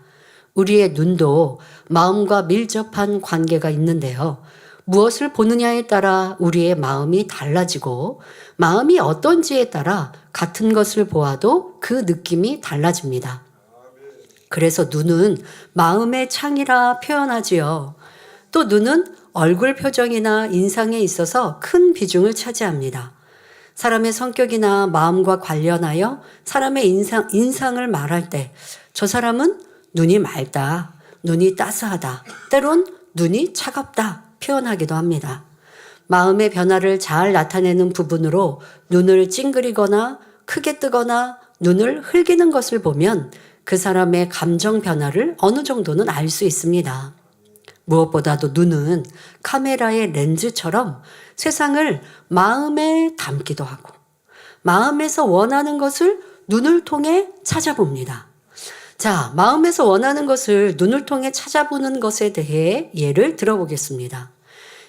우리의 눈도 마음과 밀접한 관계가 있는데요. 무엇을 보느냐에 따라 우리의 마음이 달라지고 마음이 어떤지에 따라 같은 것을 보아도 그 느낌이 달라집니다. 그래서 눈은 마음의 창이라 표현하지요. 또 눈은 얼굴 표정이나 인상에 있어서 큰 비중을 차지합니다. 사람의 성격이나 마음과 관련하여 사람의 인상을 말할 때 저 사람은 눈이 맑다, 눈이 따스하다, 때론 눈이 차갑다 표현하기도 합니다. 마음의 변화를 잘 나타내는 부분으로 눈을 찡그리거나 크게 뜨거나 눈을 흘기는 것을 보면 그 사람의 감정 변화를 어느 정도는 알 수 있습니다. 무엇보다도 눈은 카메라의 렌즈처럼 세상을 마음에 담기도 하고 마음에서 원하는 것을 눈을 통해 찾아봅니다. 자, 마음에서 원하는 것을 눈을 통해 찾아보는 것에 대해 예를 들어보겠습니다.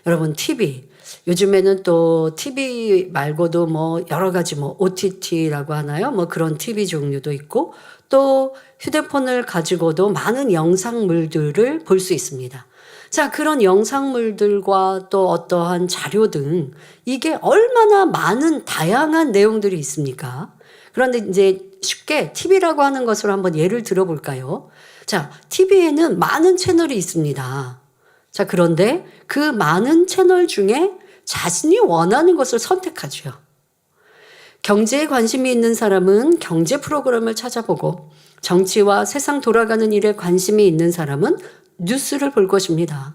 여러분, TV. 요즘에는 또 TV 말고도 뭐 여러 가지 뭐 OTT라고 하나요? 뭐 그런 TV 종류도 있고 또 휴대폰을 가지고도 많은 영상물들을 볼 수 있습니다. 자, 그런 영상물들과 또 어떠한 자료 등 이게 얼마나 많은 다양한 내용들이 있습니까? 그런데 이제 쉽게 TV라고 하는 것을 한번 예를 들어볼까요? 자, TV에는 많은 채널이 있습니다. 자, 그런데 그 많은 채널 중에 자신이 원하는 것을 선택하죠. 경제에 관심이 있는 사람은 경제 프로그램을 찾아보고 정치와 세상 돌아가는 일에 관심이 있는 사람은 뉴스를 볼 것입니다.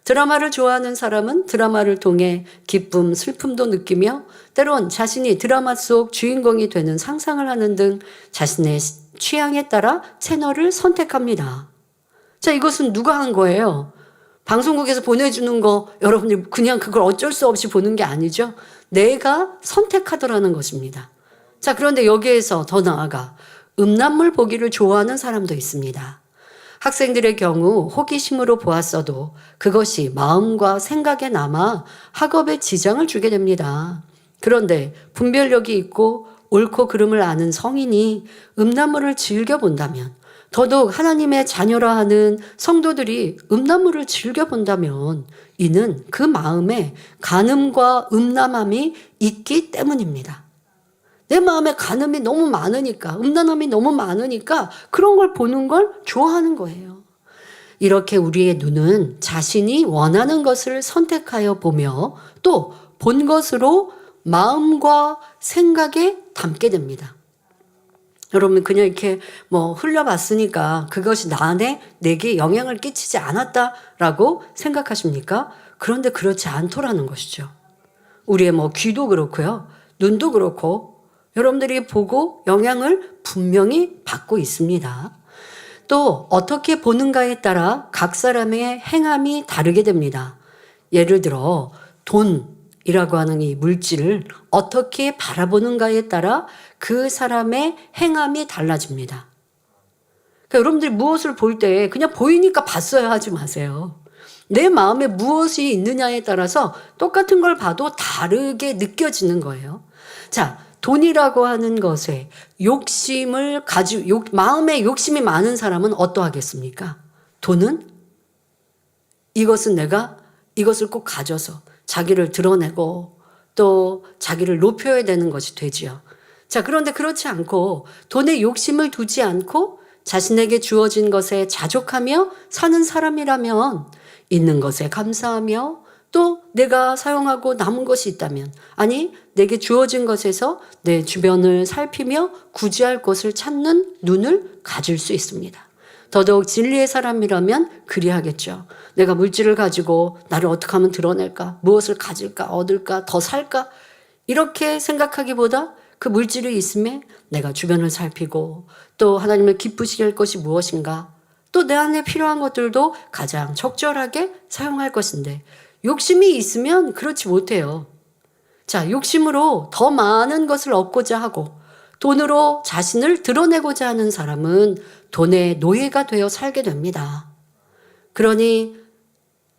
드라마를 좋아하는 사람은 드라마를 통해 기쁨, 슬픔도 느끼며 때론 자신이 드라마 속 주인공이 되는 상상을 하는 등 자신의 취향에 따라 채널을 선택합니다. 자, 이것은 누가 한 거예요? 방송국에서 보내주는 거 여러분들 그냥 그걸 어쩔 수 없이 보는 게 아니죠. 내가 선택하더라는 것입니다. 자, 그런데 여기에서 더 나아가 음란물 보기를 좋아하는 사람도 있습니다. 학생들의 경우 호기심으로 보았어도 그것이 마음과 생각에 남아 학업에 지장을 주게 됩니다. 그런데 분별력이 있고 옳고 그름을 아는 성인이 음란물을 즐겨본다면 더더욱 하나님의 자녀라 하는 성도들이 음란물을 즐겨본다면 이는 그 마음에 간음과 음란함이 있기 때문입니다. 내 마음에 간음이 너무 많으니까, 음란함이 너무 많으니까 그런 걸 보는 걸 좋아하는 거예요. 이렇게 우리의 눈은 자신이 원하는 것을 선택하여 보며 또 본 것으로 마음과 생각에 담게 됩니다. 여러분 그냥 이렇게 뭐 흘려봤으니까 그것이 내게 영향을 끼치지 않았다라고 생각하십니까? 그런데 그렇지 않더라는 것이죠. 우리의 뭐 귀도 그렇고요. 눈도 그렇고 여러분들이 보고 영향을 분명히 받고 있습니다. 또 어떻게 보는가에 따라 각 사람의 행함이 다르게 됩니다. 예를 들어 돈이라고 하는 이 물질을 어떻게 바라보는가에 따라 그 사람의 행함이 달라집니다. 그러니까 여러분들이 무엇을 볼 때 그냥 보이니까 봤어야 하지 마세요. 내 마음에 무엇이 있느냐에 따라서 똑같은 걸 봐도 다르게 느껴지는 거예요. 자, 돈이라고 하는 것에 마음에 욕심이 많은 사람은 어떠하겠습니까? 돈은 이것은 내가 이것을 꼭 가져서 자기를 드러내고 또 자기를 높여야 되는 것이 되지요. 자, 그런데 그렇지 않고 돈에 욕심을 두지 않고 자신에게 주어진 것에 자족하며 사는 사람이라면 있는 것에 감사하며 또 내가 사용하고 남은 것이 있다면, 아니 내게 주어진 것에서 내 주변을 살피며 구제할 것을 찾는 눈을 가질 수 있습니다. 더더욱 진리의 사람이라면 그리하겠죠. 내가 물질을 가지고 나를 어떻게 하면 드러낼까? 무엇을 가질까? 얻을까? 더 살까? 이렇게 생각하기보다 그 물질이 있음에 내가 주변을 살피고 또 하나님을 기쁘시게 할 것이 무엇인가? 또 내 안에 필요한 것들도 가장 적절하게 사용할 것인데 욕심이 있으면 그렇지 못해요. 자, 욕심으로 더 많은 것을 얻고자 하고 돈으로 자신을 드러내고자 하는 사람은 돈의 노예가 되어 살게 됩니다. 그러니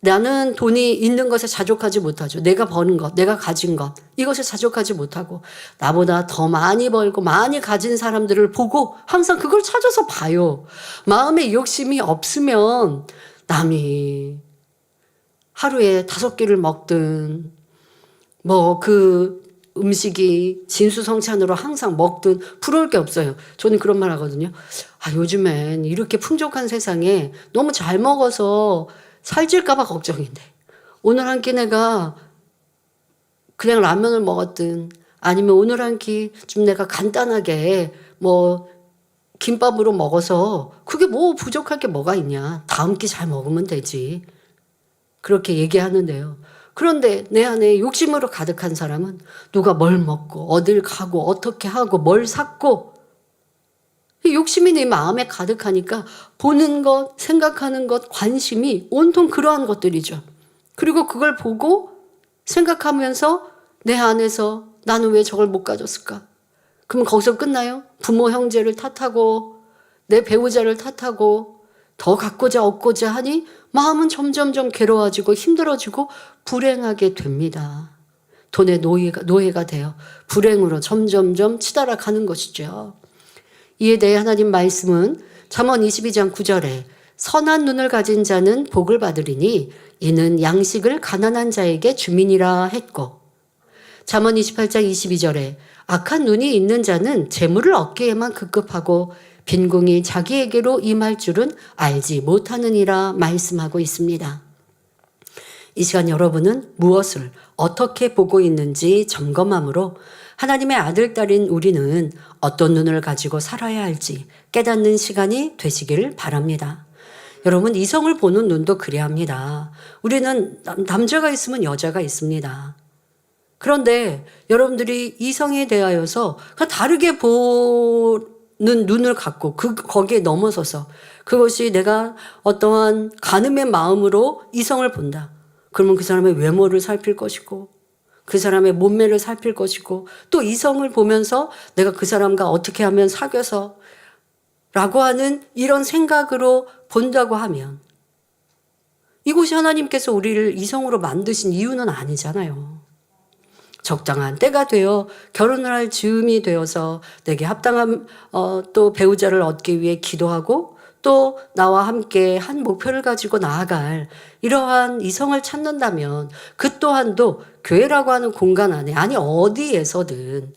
나는 돈이 있는 것에 자족하지 못하죠. 내가 버는 것, 내가 가진 것, 이것에 자족하지 못하고 나보다 더 많이 벌고 많이 가진 사람들을 보고 항상 그걸 찾아서 봐요. 마음에 욕심이 없으면 남이 하루에 5끼를 먹든 뭐 그 음식이 진수성찬으로 항상 먹든 부러울 게 없어요. 저는 그런 말 하거든요. 아, 요즘엔 이렇게 풍족한 세상에 너무 잘 먹어서 살찔까 봐 걱정인데 오늘 한 끼 내가 그냥 라면을 먹었든 아니면 오늘 한 끼 좀 내가 간단하게 뭐 김밥으로 먹어서 그게 뭐 부족할 게 뭐가 있냐. 다음 끼 잘 먹으면 되지. 그렇게 얘기하는데요. 그런데 내 안에 욕심으로 가득한 사람은 누가 뭘 먹고 어딜 가고 어떻게 하고 뭘 샀고 욕심이 내 마음에 가득하니까 보는 것, 생각하는 것, 관심이 온통 그러한 것들이죠. 그리고 그걸 보고 생각하면서 내 안에서 나는 왜 저걸 못 가졌을까? 그럼 거기서 끝나요? 부모 형제를 탓하고 내 배우자를 탓하고 더 갖고자 얻고자 하니 마음은 점점점 괴로워지고 힘들어지고 불행하게 됩니다. 돈의 노예가 되어 불행으로 점점점 치달아 가는 것이죠. 이에 대해 하나님 말씀은 잠언 22장 9절에 선한 눈을 가진 자는 복을 받으리니 이는 양식을 가난한 자에게 주민이라 했고, 잠언 28장 22절에 악한 눈이 있는 자는 재물을 얻기에만 급급하고 빈궁이 자기에게로 임할 줄은 알지 못하느니라 말씀하고 있습니다. 이 시간 여러분은 무엇을 어떻게 보고 있는지 점검함으로 하나님의 아들, 딸인 우리는 어떤 눈을 가지고 살아야 할지 깨닫는 시간이 되시기를 바랍니다. 여러분, 이성을 보는 눈도 그래야 합니다. 우리는 남자가 있으면 여자가 있습니다. 그런데 여러분들이 이성에 대하여서 다르게 보는 눈을 갖고 거기에 넘어서서 그것이 내가 어떠한 간음의 마음으로 이성을 본다. 그러면 그 사람의 외모를 살필 것이고 그 사람의 몸매를 살필 것이고 또 이성을 보면서 내가 그 사람과 어떻게 하면 사귀어서 라고 하는 이런 생각으로 본다고 하면 이곳이 하나님께서 우리를 이성으로 만드신 이유는 아니잖아요. 적당한 때가 되어 결혼을 할 즈음이 되어서 내게 합당한 또 배우자를 얻기 위해 기도하고 또 나와 함께 한 목표를 가지고 나아갈 이러한 이성을 찾는다면 그 또한도 교회라고 하는 공간 안에 아니 어디에서든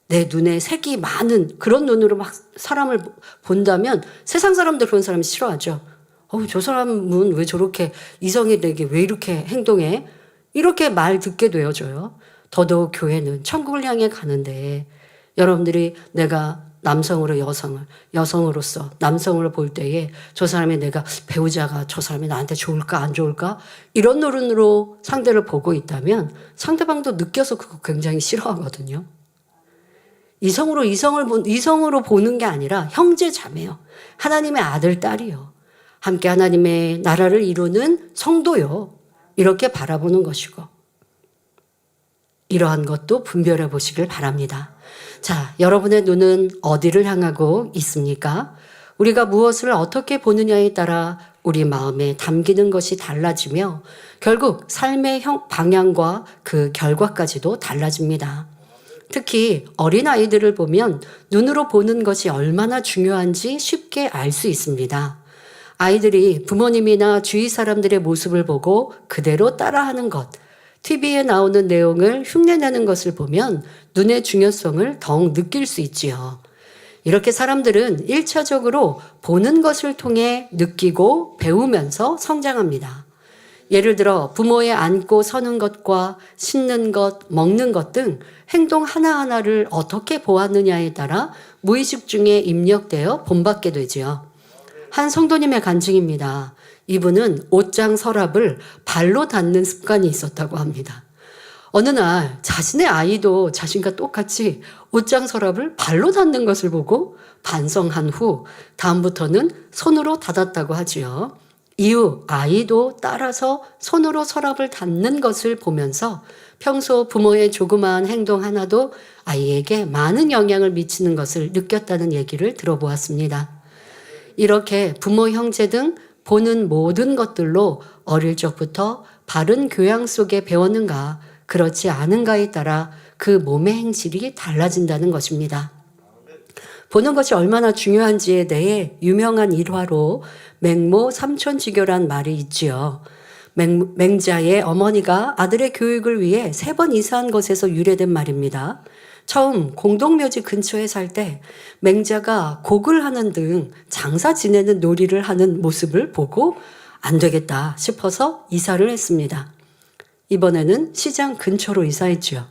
내 눈에 색이 많은 그런 눈으로 막 사람을 본다면 세상 사람들 그런 사람 싫어하죠. 저 사람은 왜 저렇게 이성이 되게 왜 이렇게 행동해? 이렇게 말 듣게 되어져요. 더더욱 교회는 천국을 향해 가는데 여러분들이 내가 남성으로 여성을, 여성으로서 남성으로 볼 때에 저 사람이 내가 배우자가 저 사람이 나한테 좋을까 안 좋을까 이런 노릇으로 상대를 보고 있다면 상대방도 느껴서 그거 굉장히 싫어하거든요. 이성으로 보는 게 아니라 형제 자매요. 하나님의 아들, 딸이요. 함께 하나님의 나라를 이루는 성도요. 이렇게 바라보는 것이고 이러한 것도 분별해 보시길 바랍니다. 자, 여러분의 눈은 어디를 향하고 있습니까? 우리가 무엇을 어떻게 보느냐에 따라 우리 마음에 담기는 것이 달라지며 결국 삶의 방향과 그 결과까지도 달라집니다. 특히 어린아이들을 보면 눈으로 보는 것이 얼마나 중요한지 쉽게 알 수 있습니다. 아이들이 부모님이나 주위 사람들의 모습을 보고 그대로 따라하는 것, TV에 나오는 내용을 흉내내는 것을 보면 눈의 중요성을 더욱 느낄 수 있지요. 이렇게 사람들은 1차적으로 보는 것을 통해 느끼고 배우면서 성장합니다. 예를 들어 부모의 앉고 서는 것과 씻는 것, 먹는 것 등 행동 하나하나를 어떻게 보았느냐에 따라 무의식 중에 입력되어 본받게 되지요. 한 성도님의 간증입니다. 이분은 옷장 서랍을 발로 닫는 습관이 있었다고 합니다. 어느 날 자신의 아이도 자신과 똑같이 옷장 서랍을 발로 닫는 것을 보고 반성한 후 다음부터는 손으로 닫았다고 하지요. 이후 아이도 따라서 손으로 서랍을 닫는 것을 보면서 평소 부모의 조그마한 행동 하나도 아이에게 많은 영향을 미치는 것을 느꼈다는 얘기를 들어보았습니다. 이렇게 부모, 형제 등 보는 모든 것들로 어릴 적부터 바른 교양 속에 배웠는가, 그렇지 않은가에 따라 그 몸의 행실이 달라진다는 것입니다. 보는 것이 얼마나 중요한지에 대해 유명한 일화로 맹모 삼촌지교란 말이 있지요. 맹자의 어머니가 아들의 교육을 위해 3번 이사한 것에서 유래된 말입니다. 처음 공동묘지 근처에 살 때 맹자가 곡을 하는 등 장사 지내는 놀이를 하는 모습을 보고 안 되겠다 싶어서 이사를 했습니다. 이번에는 시장 근처로 이사했죠.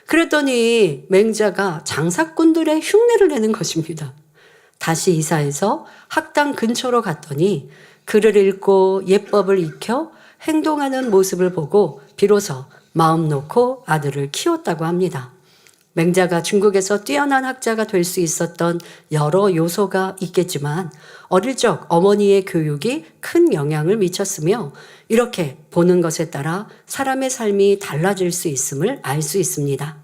그랬더니 맹자가 장사꾼들의 흉내를 내는 것입니다. 다시 이사해서 학당 근처로 갔더니 글을 읽고 예법을 익혀 행동하는 모습을 보고 비로소 마음 놓고 아들을 키웠다고 합니다. 맹자가 중국에서 뛰어난 학자가 될 수 있었던 여러 요소가 있겠지만 어릴 적 어머니의 교육이 큰 영향을 미쳤으며 이렇게 보는 것에 따라 사람의 삶이 달라질 수 있음을 알 수 있습니다.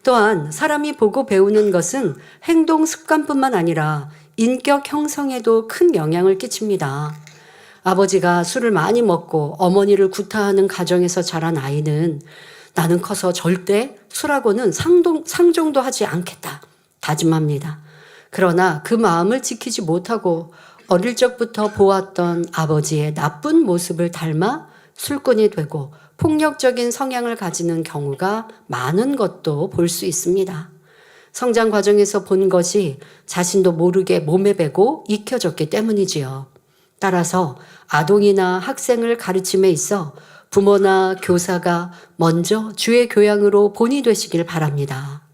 또한 사람이 보고 배우는 것은 행동 습관뿐만 아니라 인격 형성에도 큰 영향을 끼칩니다. 아버지가 술을 많이 먹고 어머니를 구타하는 가정에서 자란 아이는 나는 커서 절대 술하고는 상종도 하지 않겠다 다짐합니다. 그러나 그 마음을 지키지 못하고 어릴 적부터 보았던 아버지의 나쁜 모습을 닮아 술꾼이 되고 폭력적인 성향을 가지는 경우가 많은 것도 볼 수 있습니다. 성장 과정에서 본 것이 자신도 모르게 몸에 배고 익혀졌기 때문이지요. 따라서 아동이나 학생을 가르침에 있어 부모나 교사가 먼저 주의 교양으로 본이 되시길 바랍니다.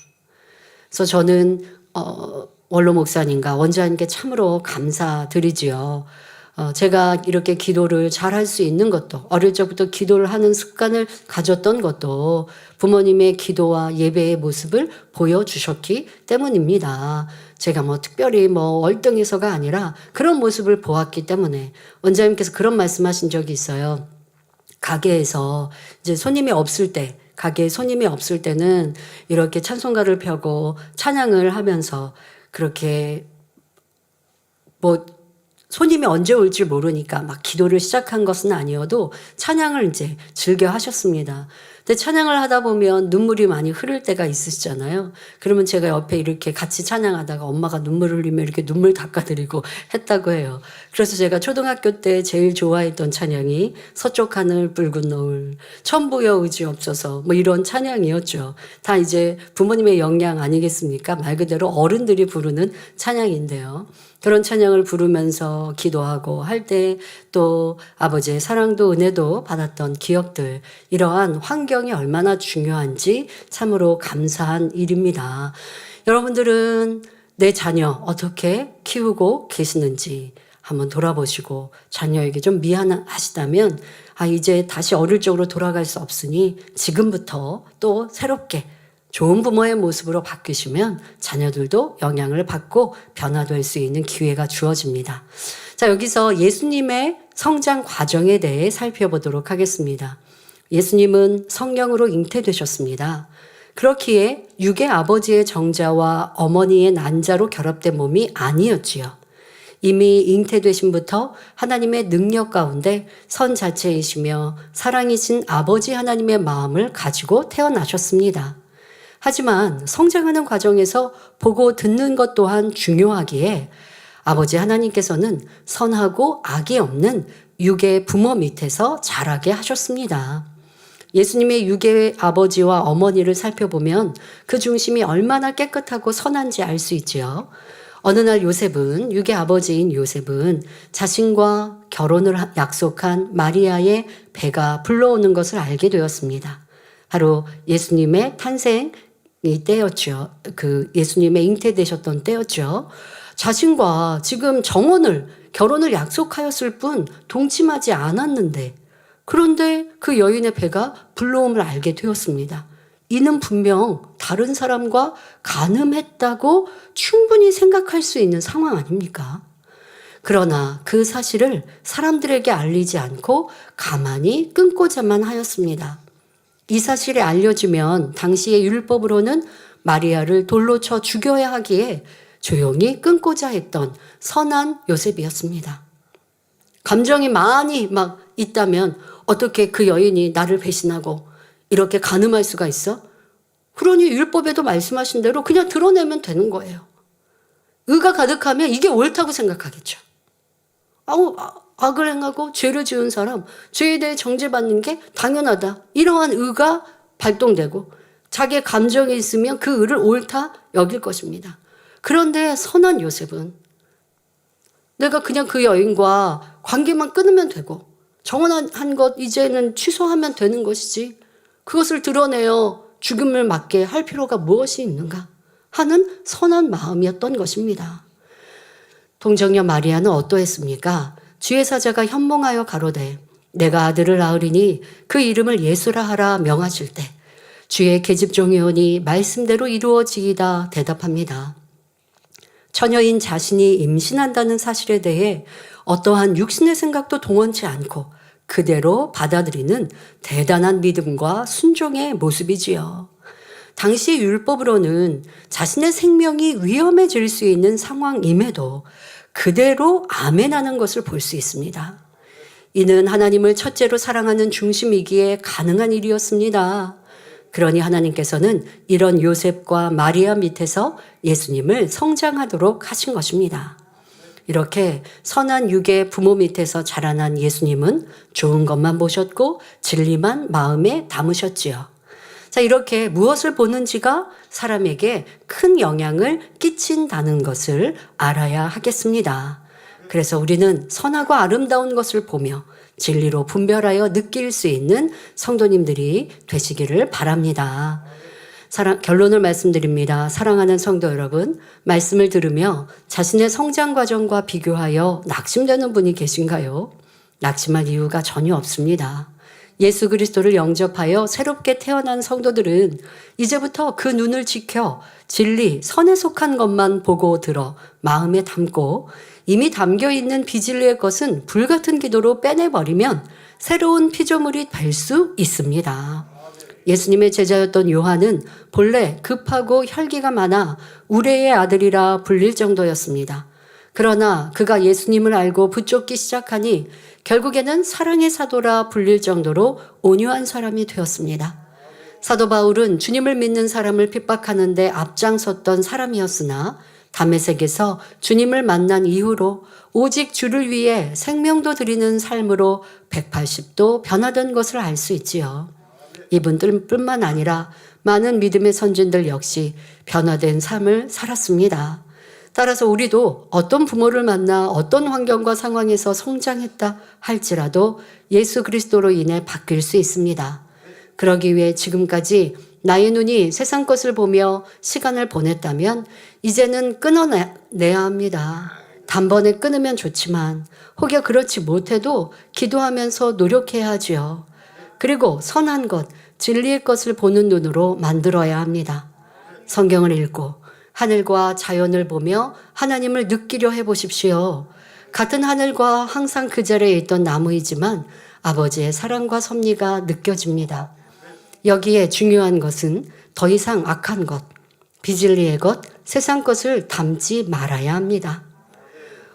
그래서 저는 원로 목사님과 원장님께 참으로 감사드리지요. 제가 이렇게 기도를 잘할 수 있는 것도 어릴 적부터 기도를 하는 습관을 가졌던 것도 부모님의 기도와 예배의 모습을 보여주셨기 때문입니다. 제가 특별히 월등해서가 아니라 그런 모습을 보았기 때문에 원장님께서 그런 말씀하신 적이 있어요. 가게에서 이제 손님이 없을 때, 가게에 손님이 없을 때는 이렇게 찬송가를 펴고 찬양을 하면서 그렇게 손님이 언제 올지 모르니까 막 기도를 시작한 것은 아니어도 찬양을 이제 즐겨 하셨습니다. 근데 찬양을 하다 보면 눈물이 많이 흐를 때가 있으시잖아요. 그러면 제가 옆에 이렇게 같이 찬양하다가 엄마가 눈물 흘리면 이렇게 눈물 닦아드리고 했다고 해요. 그래서 제가 초등학교 때 제일 좋아했던 찬양이 서쪽 하늘 붉은 노을, 천부여 의지 없어서 이런 찬양이었죠. 다 이제 부모님의 영향 아니겠습니까? 말 그대로 어른들이 부르는 찬양인데요. 그런 찬양을 부르면서 기도하고 할 때 또 아버지의 사랑도 은혜도 받았던 기억들, 이러한 환경이 얼마나 중요한지 참으로 감사한 일입니다. 여러분들은 내 자녀 어떻게 키우고 계시는지 한번 돌아보시고 자녀에게 좀 미안하시다면 이제 다시 어릴 적으로 돌아갈 수 없으니 지금부터 또 새롭게 좋은 부모의 모습으로 바뀌시면 자녀들도 영향을 받고 변화될 수 있는 기회가 주어집니다. 자, 여기서 예수님의 성장 과정에 대해 살펴보도록 하겠습니다. 예수님은 성령으로 잉태되셨습니다. 그렇기에 육의 아버지의 정자와 어머니의 난자로 결합된 몸이 아니었지요. 이미 잉태되심부터 하나님의 능력 가운데 선 자체이시며 사랑이신 아버지 하나님의 마음을 가지고 태어나셨습니다. 하지만 성장하는 과정에서 보고 듣는 것 또한 중요하기에 아버지 하나님께서는 선하고 악이 없는 육의 부모 밑에서 자라게 하셨습니다. 예수님의 육의 아버지와 어머니를 살펴보면 그 중심이 얼마나 깨끗하고 선한지 알 수 있지요. 어느 날 요셉은, 육의 아버지인 요셉은 자신과 결혼을 약속한 마리아의 배가 불러오는 것을 알게 되었습니다. 바로 예수님의 탄생이 때였죠. 예수님의 잉태되셨던 때였죠. 자신과 지금 결혼을 약속하였을 뿐 동침하지 않았는데, 그런데 그 여인의 배가 불러옴을 알게 되었습니다. 이는 분명 다른 사람과 간음했다고 충분히 생각할 수 있는 상황 아닙니까? 그러나 그 사실을 사람들에게 알리지 않고 가만히 끊고자만 하였습니다. 이 사실이 알려지면 당시의 율법으로는 마리아를 돌로 쳐 죽여야 하기에 조용히 끊고자 했던 선한 요셉이었습니다. 감정이 많이 막 있다면 어떻게 그 여인이 나를 배신하고 이렇게 간음할 수가 있어? 그러니 율법에도 말씀하신 대로 그냥 드러내면 되는 거예요. 의가 가득하면 이게 옳다고 생각하겠죠. 악을 행하고 죄를 지은 사람, 죄에 대해 정죄받는 게 당연하다. 이러한 의가 발동되고 자기의 감정이 있으면 그 의를 옳다 여길 것입니다. 그런데 선한 요셉은 내가 그냥 그 여인과 관계만 끊으면 되고 정언한 것 이제는 취소하면 되는 것이지 그것을 드러내어 죽음을 맞게 할 필요가 무엇이 있는가 하는 선한 마음이었던 것입니다. 동정녀 마리아는 어떠했습니까? 주의 사자가 현몽하여 가로되 내가 아들을 낳으리니 그 이름을 예수라 하라 명하실 때 주의 계집종이오니 말씀대로 이루어지이다 대답합니다. 처녀인 자신이 임신한다는 사실에 대해 어떠한 육신의 생각도 동원치 않고 그대로 받아들이는 대단한 믿음과 순종의 모습이지요. 당시 율법으로는 자신의 생명이 위험해질 수 있는 상황임에도 그대로 아멘하는 것을 볼 수 있습니다. 이는 하나님을 첫째로 사랑하는 중심이기에 가능한 일이었습니다. 그러니 하나님께서는 이런 요셉과 마리아 밑에서 예수님을 성장하도록 하신 것입니다. 이렇게 선한 육의 부모 밑에서 자라난 예수님은 좋은 것만 보셨고 진리만 마음에 담으셨지요. 자, 이렇게 무엇을 보는지가 사람에게 큰 영향을 끼친다는 것을 알아야 하겠습니다. 그래서 우리는 선하고 아름다운 것을 보며 진리로 분별하여 느낄 수 있는 성도님들이 되시기를 바랍니다. 결론을 말씀드립니다. 사랑하는 성도 여러분, 말씀을 들으며 자신의 성장 과정과 비교하여 낙심되는 분이 계신가요? 낙심할 이유가 전혀 없습니다. 예수 그리스도를 영접하여 새롭게 태어난 성도들은 이제부터 그 눈을 지켜 진리, 선에 속한 것만 보고 들어 마음에 담고 이미 담겨있는 비진리의 것은 불같은 기도로 빼내버리면 새로운 피조물이 될 수 있습니다. 예수님의 제자였던 요한은 본래 급하고 혈기가 많아 우레의 아들이라 불릴 정도였습니다. 그러나 그가 예수님을 알고 붙잡기 시작하니 결국에는 사랑의 사도라 불릴 정도로 온유한 사람이 되었습니다. 사도 바울은 주님을 믿는 사람을 핍박하는 데 앞장섰던 사람이었으나 다메섹에서 주님을 만난 이후로 오직 주를 위해 생명도 드리는 삶으로 180도 변화된 것을 알 수 있지요. 이분들뿐만 아니라 많은 믿음의 선진들 역시 변화된 삶을 살았습니다. 따라서 우리도 어떤 부모를 만나 어떤 환경과 상황에서 성장했다 할지라도 예수 그리스도로 인해 바뀔 수 있습니다. 그러기 위해 지금까지 나의 눈이 세상 것을 보며 시간을 보냈다면 이제는 끊어내야 합니다. 단번에 끊으면 좋지만 혹여 그렇지 못해도 기도하면서 노력해야 하지요. 그리고 선한 것, 진리의 것을 보는 눈으로 만들어야 합니다. 성경을 읽고 하늘과 자연을 보며 하나님을 느끼려 해보십시오. 같은 하늘과 항상 그 자리에 있던 나무이지만 아버지의 사랑과 섭리가 느껴집니다. 여기에 중요한 것은 더 이상 악한 것, 비진리의 것, 세상 것을 담지 말아야 합니다.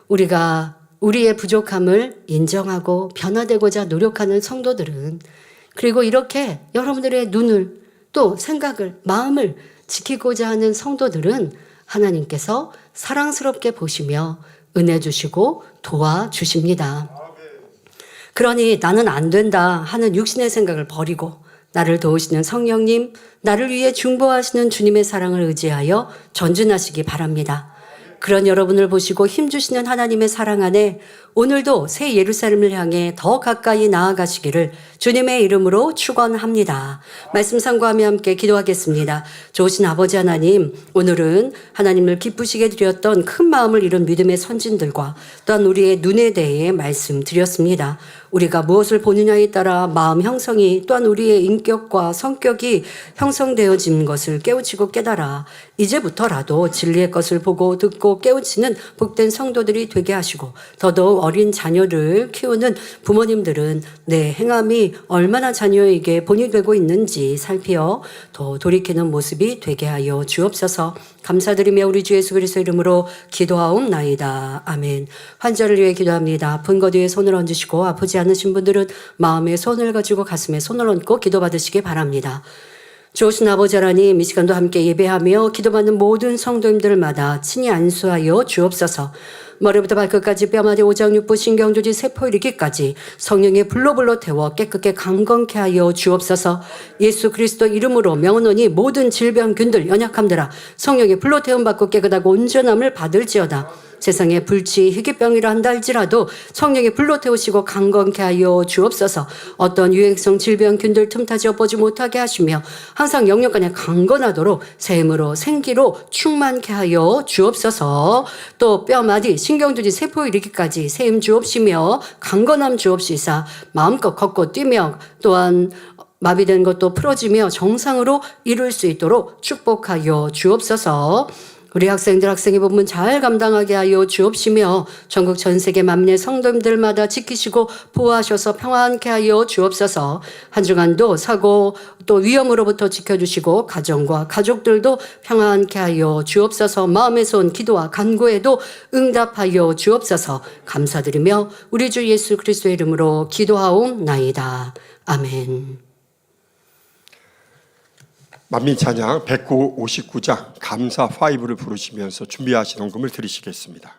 우리가 우리의 부족함을 인정하고 변화되고자 노력하는 성도들은 그리고 이렇게 여러분들의 눈을 또 생각을, 마음을 지키고자 하는 성도들은 하나님께서 사랑스럽게 보시며 은혜 주시고 도와주십니다. 그러니 나는 안 된다 하는 육신의 생각을 버리고 나를 도우시는 성령님, 나를 위해 중보하시는 주님의 사랑을 의지하여 전진하시기 바랍니다. 그런 여러분을 보시고 힘주시는 하나님의 사랑 안에 오늘도 새 예루살렘을 향해 더 가까이 나아가시기를 주님의 이름으로 축원합니다. 말씀 상고하며 함께 기도하겠습니다. 좋으신 아버지 하나님, 오늘은 하나님을 기쁘시게 드렸던 큰 마음을 이룬 믿음의 선진들과 또한 우리의 눈에 대해 말씀드렸습니다. 우리가 무엇을 보느냐에 따라 마음 형성이 또한 우리의 인격과 성격이 형성되어진 것을 깨우치고 깨달아 이제부터라도 진리의 것을 보고 듣고 깨우치는 복된 성도들이 되게 하시고 더더욱 어린 자녀를 키우는 부모님들은 내 행함이 얼마나 자녀에게 본이 되고 있는지 살피어 더 돌이키는 모습이 되게 하여 주옵소서. 감사드리며 우리 주 예수 그리스도 이름으로 기도하옵나이다. 아멘. 환자를 위해 기도합니다. 아픈 것 위에 손을 얹으시고 아프지 않으신 분들은 마음에 손을 가지고 가슴에 손을 얹고 기도받으시기 바랍니다. 좋으신 아버지 하나님, 이 시간도 함께 예배하며 기도받는 모든 성도님들마다 친히 안수하여 주옵소서. 머리부터 발끝까지 뼈마디 오장육부 신경조직 세포 이르기까지 성령의 불로 태워 깨끗게 강건케 하여 주옵소서. 예수 그리스도 이름으로 명하노니 모든 질병균들 연약함들아 성령의 불로 태움받고 깨끗하고 온전함을 받을지어다. 세상에 불치 희귀병이라 한다 할지라도 성령의 불로 태우시고 강건케 하여 주옵소서. 어떤 유행성 질병균들 틈타지 엿보지 못하게 하시며 항상 영육간에 강건하도록 새 힘으로 생기로 충만케 하여 주옵소서. 또 뼈마디 신경조직 세포 이르기까지 새 힘 주옵시며 강건함 주옵시사 마음껏 걷고 뛰며 또한 마비된 것도 풀어지며 정상으로 이룰 수 있도록 축복하여 주옵소서. 우리 학생들 학생의 본문 잘 감당하게 하여 주옵시며 전국 전 세계 만민의 성도님들마다 지키시고 보호하셔서 평안케 하여 주옵소서. 한 주간도 사고 또 위험으로부터 지켜주시고 가정과 가족들도 평안케 하여 주옵소서. 마음에서 온 기도와 간구에도 응답하여 주옵소서. 감사드리며 우리 주 예수 그리스도의 이름으로 기도하옵나이다. 아멘. 만민 찬양 159장 감사 5를 부르시면서 준비하신 헌금을 드리시겠습니다.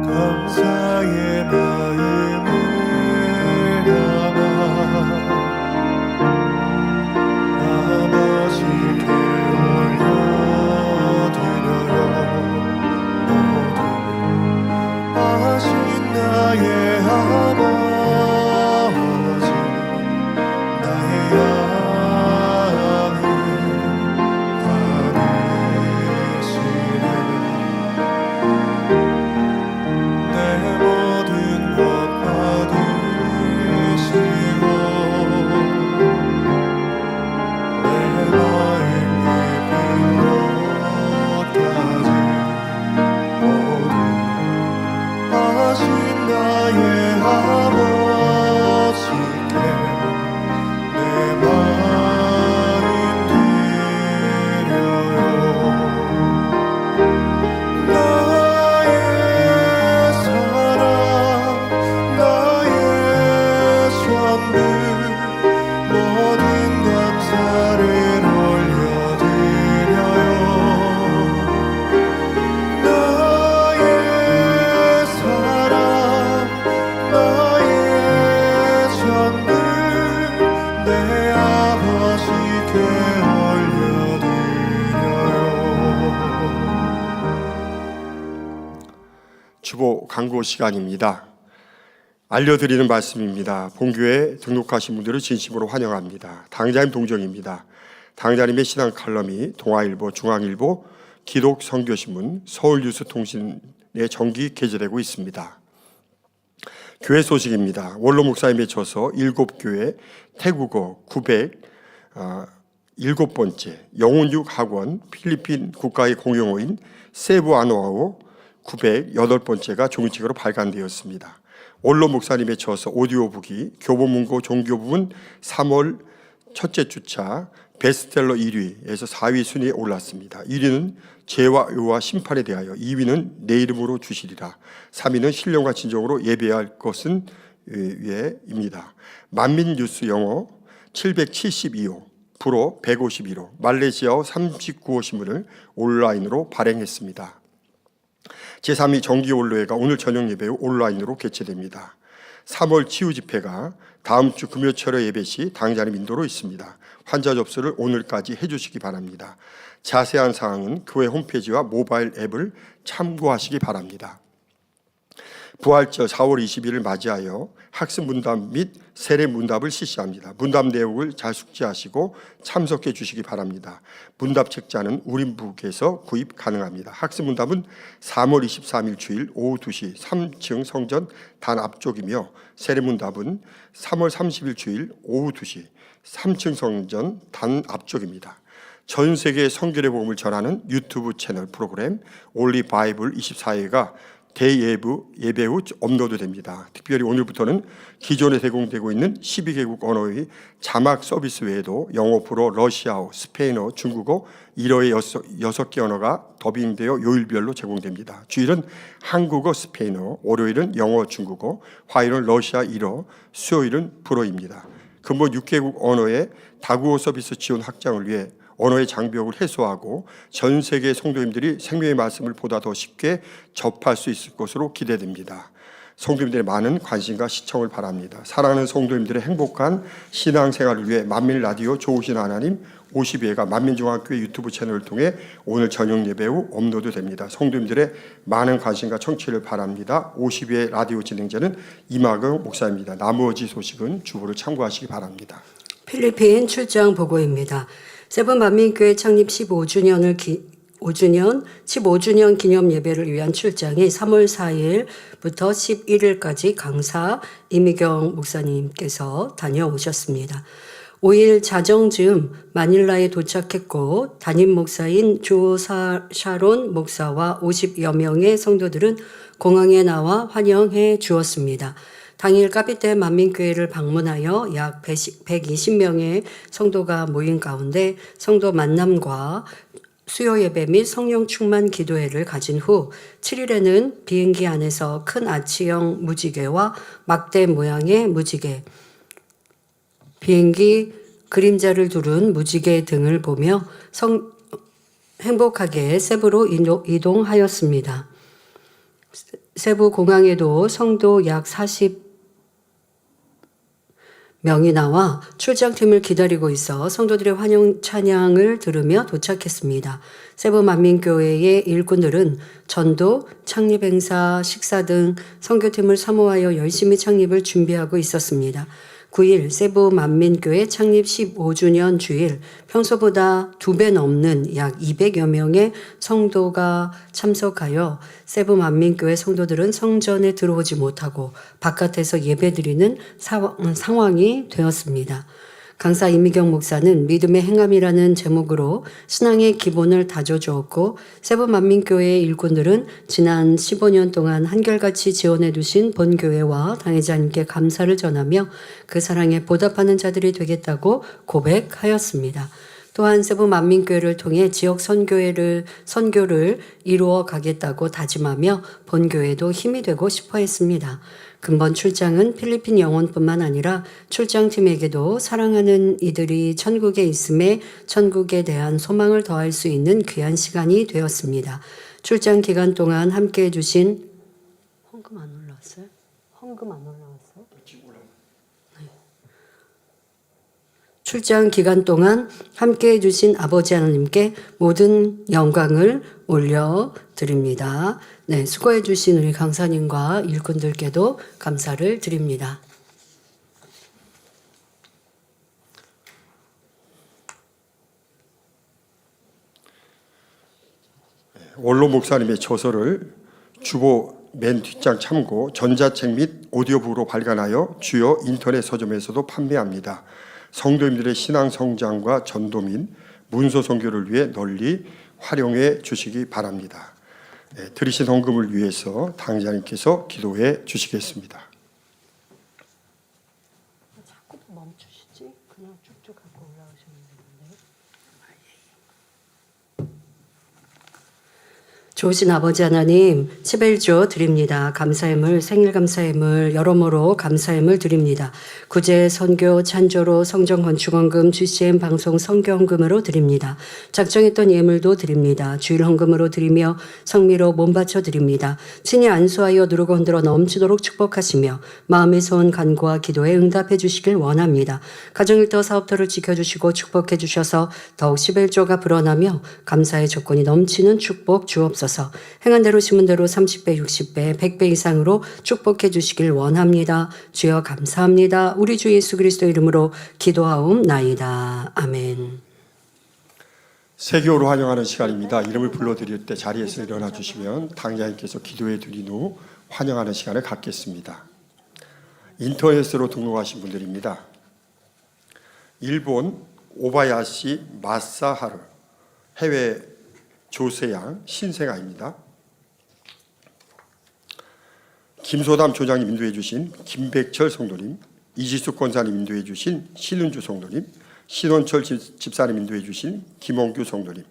감사의 마음을 담아 아버지께 올려드려요. 모든 아신 나의 아버지, 나의 양을 받으시네. 내 모든 것 받으시고 내 마음 깊은 곳까지 모든 아신 나의 아버지께 내 마음 드려요. 나의 사랑, 나의 전부, 모든 감사를 올려드려요. 나의 사랑, 나의 전부, 내 아버지께 올려드려요. 주보 광고 시간입니다. 알려드리는 말씀입니다. 본교에 등록하신 분들을 진심으로 환영합니다. 당자님 동정입니다. 당자님의 신앙 칼럼이 동아일보, 중앙일보, 기독선교신문, 서울뉴스통신에 정기 게재되고 있습니다. 교회 소식입니다. 원로 목사님의 저서 7교회 태국어 907번째 영혼육 학원 필리핀 국가의 공용어인 세부아노아오 908번째가 종이책으로 발간되었습니다. 원로 목사님의 저서 오디오북이 교보문고 종교부분 3월 첫째 주차 베스트셀러 1위에서 4위 순위에 올랐습니다. 1위는 죄와 의와 심판에 대하여, 2위는 내 이름으로 주시리라, 3위는 신령과 진정으로 예배할 것은 위에입니다. 만민 뉴스 영어 772호, 불어 151호, 말레이시아어 39호 신문을 온라인으로 발행했습니다. 제3위 정기원로회가 오늘 저녁 예배 후 온라인으로 개최됩니다. 3월 치유 집회가 다음 주 금요철의 예배 시 당자님 인도로 있습니다. 환자 접수를 오늘까지 해주시기 바랍니다. 자세한 사항은 교회 홈페이지와 모바일 앱을 참고하시기 바랍니다. 부활절 4월 20일을 맞이하여 학습 문답 및 세례 문답을 실시합니다. 문답 내용을 잘 숙지하시고 참석해 주시기 바랍니다. 문답 책자는 우린북에서 구입 가능합니다. 학습 문답은 3월 23일 주일 오후 2시 3층 성전 단 앞쪽이며, 세례 문답은 3월 30일 주일 오후 2시 3층 성전 단 앞쪽입니다. 전 세계 성결의 복음을 전하는 유튜브 채널 프로그램 올리 바이블 24회가 대예배 후 업로드됩니다. 특별히 오늘부터는 기존에 제공되고 있는 12개국 언어의 자막 서비스 외에도 영어, 불어, 러시아어, 스페인어, 중국어 1어의 6개 언어가 더빙되어 요일별로 제공됩니다. 주일은 한국어, 스페인어, 월요일은 영어, 중국어, 화요일은 러시아 1어, 수요일은 불어입니다. 근본 6개국 언어의 다국어 서비스 지원 확장을 위해 언어의 장벽을 해소하고 전 세계 성도님들이 생명의 말씀을 보다 더 쉽게 접할 수 있을 것으로 기대됩니다. 성도님들의 많은 관심과 시청을 바랍니다. 사랑하는 성도님들의 행복한 신앙생활을 위해 만민 라디오 좋으신 하나님 52회가 만민중앙교회 유튜브 채널을 통해 오늘 저녁 예배 후 업로드됩니다. 성도님들의 많은 관심과 청취를 바랍니다. 52회 라디오 진행자는 이마경 목사입니다. 나머지 소식은 주보를 참고하시기 바랍니다. 필리핀 출장 보고입니다. 세븐 만민교회 창립 15주년 기념 예배를 위한 출장이 3월 4일부터 11일까지 강사 이미경 목사님께서 다녀오셨습니다. 5일 자정 즈음 마닐라에 도착했고, 담임 목사인 조 샤론 목사와 50여 명의 성도들은 공항에 나와 환영해 주었습니다. 당일 까비떼 만민교회를 방문하여 약 120명의 성도가 모인 가운데 성도 만남과 수요 예배 및 성령 충만 기도회를 가진 후 7일에는 비행기 안에서 큰 아치형 무지개와 막대 모양의 무지개, 비행기 그림자를 두른 무지개 등을 보며 행복하게 세부로 이동하였습니다. 세부 공항에도 성도 약 40명이 나와 출장팀을 기다리고 있어 성도들의 환영 찬양을 들으며 도착했습니다. 세부 만민교회의 일꾼들은 전도, 창립 행사, 식사 등 선교팀을 사모하여 열심히 창립을 준비하고 있었습니다. 9일 세부 만민교회 창립 15주년 주일, 평소보다 2배 넘는 약 200여 명의 성도가 참석하여 세부 만민교회 성도들은 성전에 들어오지 못하고 바깥에서 예배드리는 상황이 되었습니다. 강사 이미경 목사는 믿음의 행함이라는 제목으로 신앙의 기본을 다져주었고, 세부 만민교회의 일꾼들은 지난 15년 동안 한결같이 지원해 두신 본교회와 당회자님께 감사를 전하며 그 사랑에 보답하는 자들이 되겠다고 고백하였습니다. 또한 세부 만민교회를 통해 지역 선교를 이루어 가겠다고 다짐하며 본교회도 힘이 되고 싶어 했습니다. 근본 출장은 필리핀 영혼뿐만 아니라 출장팀에게도 사랑하는 이들이 천국에 있음에 천국에 대한 소망을 더할 수 있는 귀한 시간이 되었습니다. 출장 기간 동안 함께해 주신 헌금 안 올라왔어요? 네. 출장 기간 동안 함께해 주신 아버지 하나님께 모든 영광을 올려드립니다. 네, 수고해 주신 우리 강사님과 일꾼들께도 감사를 드립니다. 원로 목사님의 저서를 주보 맨 뒷장 참고 전자책 및 오디오북으로 발간하여 주요 인터넷 서점에서도 판매합니다. 성도님들의 신앙 성장과 전도 및 문서 선교를 위해 널리 활용해 주시기 바랍니다. 들으신 헌금을 위해서 당자님께서 기도해 주시겠습니다. 자꾸 멈추시지? 그냥 쭉쭉 갖고 올라오시면 되는데. 좋으신 아버지 하나님, 11조 드립니다. 감사함을, 생일 감사함을, 여러모로 감사함을 드립니다. 구제, 선교, 찬조로, 성전 건축원금, GCN 방송 선교헌금으로 드립니다. 작정했던 예물도 드립니다. 주일 헌금으로 드리며 성미로 몸 바쳐 드립니다. 친히 안수하여 누르고 흔들어 넘치도록 축복하시며 마음의 소원 간구와 기도에 응답해 주시길 원합니다. 가정일터 사업터를 지켜주시고 축복해 주셔서 더욱 11조가 불어나며 감사의 조건이 넘치는 축복 주옵소서. 행한 대로 심은 대로 30배, 60배, 100배 이상으로 축복해 주시길 원합니다. 주여 감사합니다. 우리 주 예수 그리스도 이름으로 기도하옵나이다. 아멘. 세교로 환영하는 시간입니다. 이름을 불러드릴 때 자리에서 일어나 주시면 당장님께서 기도해 드린 후 환영하는 시간을 갖겠습니다. 인터넷으로 등록하신 분들입니다. 일본 오바야시 마사하루 해외 조세양 신생아입니다. 김소담 조장님 인도해 주신 김백철 성도님, 이지숙 권사님 인도해 주신 신은주 성도님, 신원철 집사님 인도해 주신 김홍규 성도님,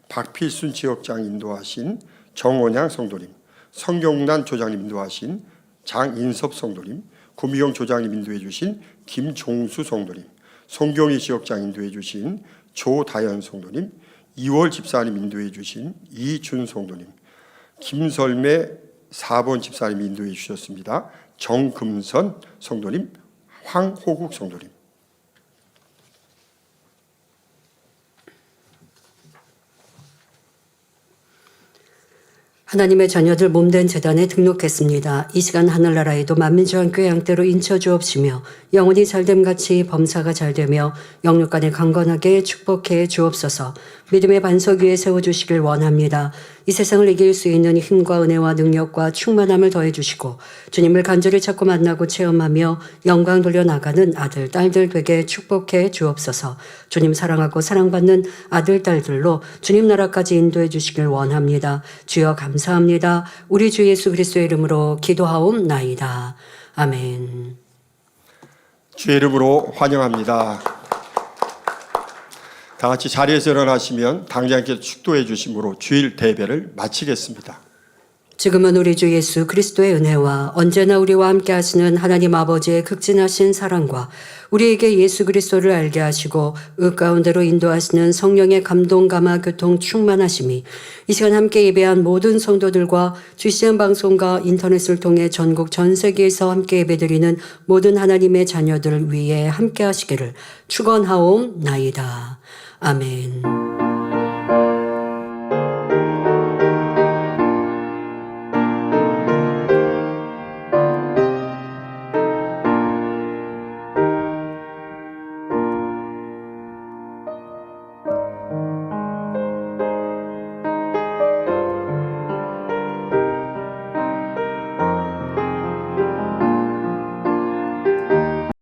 박필순 지역장 인도하신 정원양 성도님, 성경란 조장님 인도하신 장인섭 성도님, 구미경 조장님 인도해 주신 김종수 성도님, 송경희 지역장 인도해 주신 조다연 성도님, 이월 집사님 인도해 주신 이준 성도님, 김설매 4번 집사님 인도해 주셨습니다. 정금선 성도님, 황호국 성도님. 하나님의 자녀들 몸된 재단에 등록했습니다. 이 시간 하늘나라에도 만민주한교회 양떼로 인쳐 주옵시며 영혼이 잘됨같이 범사가 잘되며 영육간에 강건하게 축복해 주옵소서. 믿음의 반석 위에 세워주시길 원합니다. 이 세상을 이길 수 있는 힘과 은혜와 능력과 충만함을 더해주시고 주님을 간절히 찾고 만나고 체험하며 영광 돌려나가는 아들, 딸들 되게 축복해 주옵소서. 주님 사랑하고 사랑받는 아들, 딸들로 주님 나라까지 인도해 주시길 원합니다. 주여 감사합니다. 우리 주 예수 그리스도의 이름으로 기도하옵나이다. 아멘. 주의 이름으로 환영합니다. 다 같이 자리에서 일어나시면 당장님께서 축도해 주심으로 주일 대배를 마치겠습니다. 지금은 우리 주 예수 그리스도의 은혜와 언제나 우리와 함께 하시는 하나님 아버지의 극진하신 사랑과 우리에게 예수 그리스도를 알게 하시고 의 가운데로 인도하시는 성령의 감동, 감화, 교통, 충만하심이 이 시간 함께 예배한 모든 성도들과 GCN 방송과 인터넷을 통해 전국 전 세계에서 함께 예배드리는 모든 하나님의 자녀들 위에 함께 하시기를 축원하옵나이다. 아멘.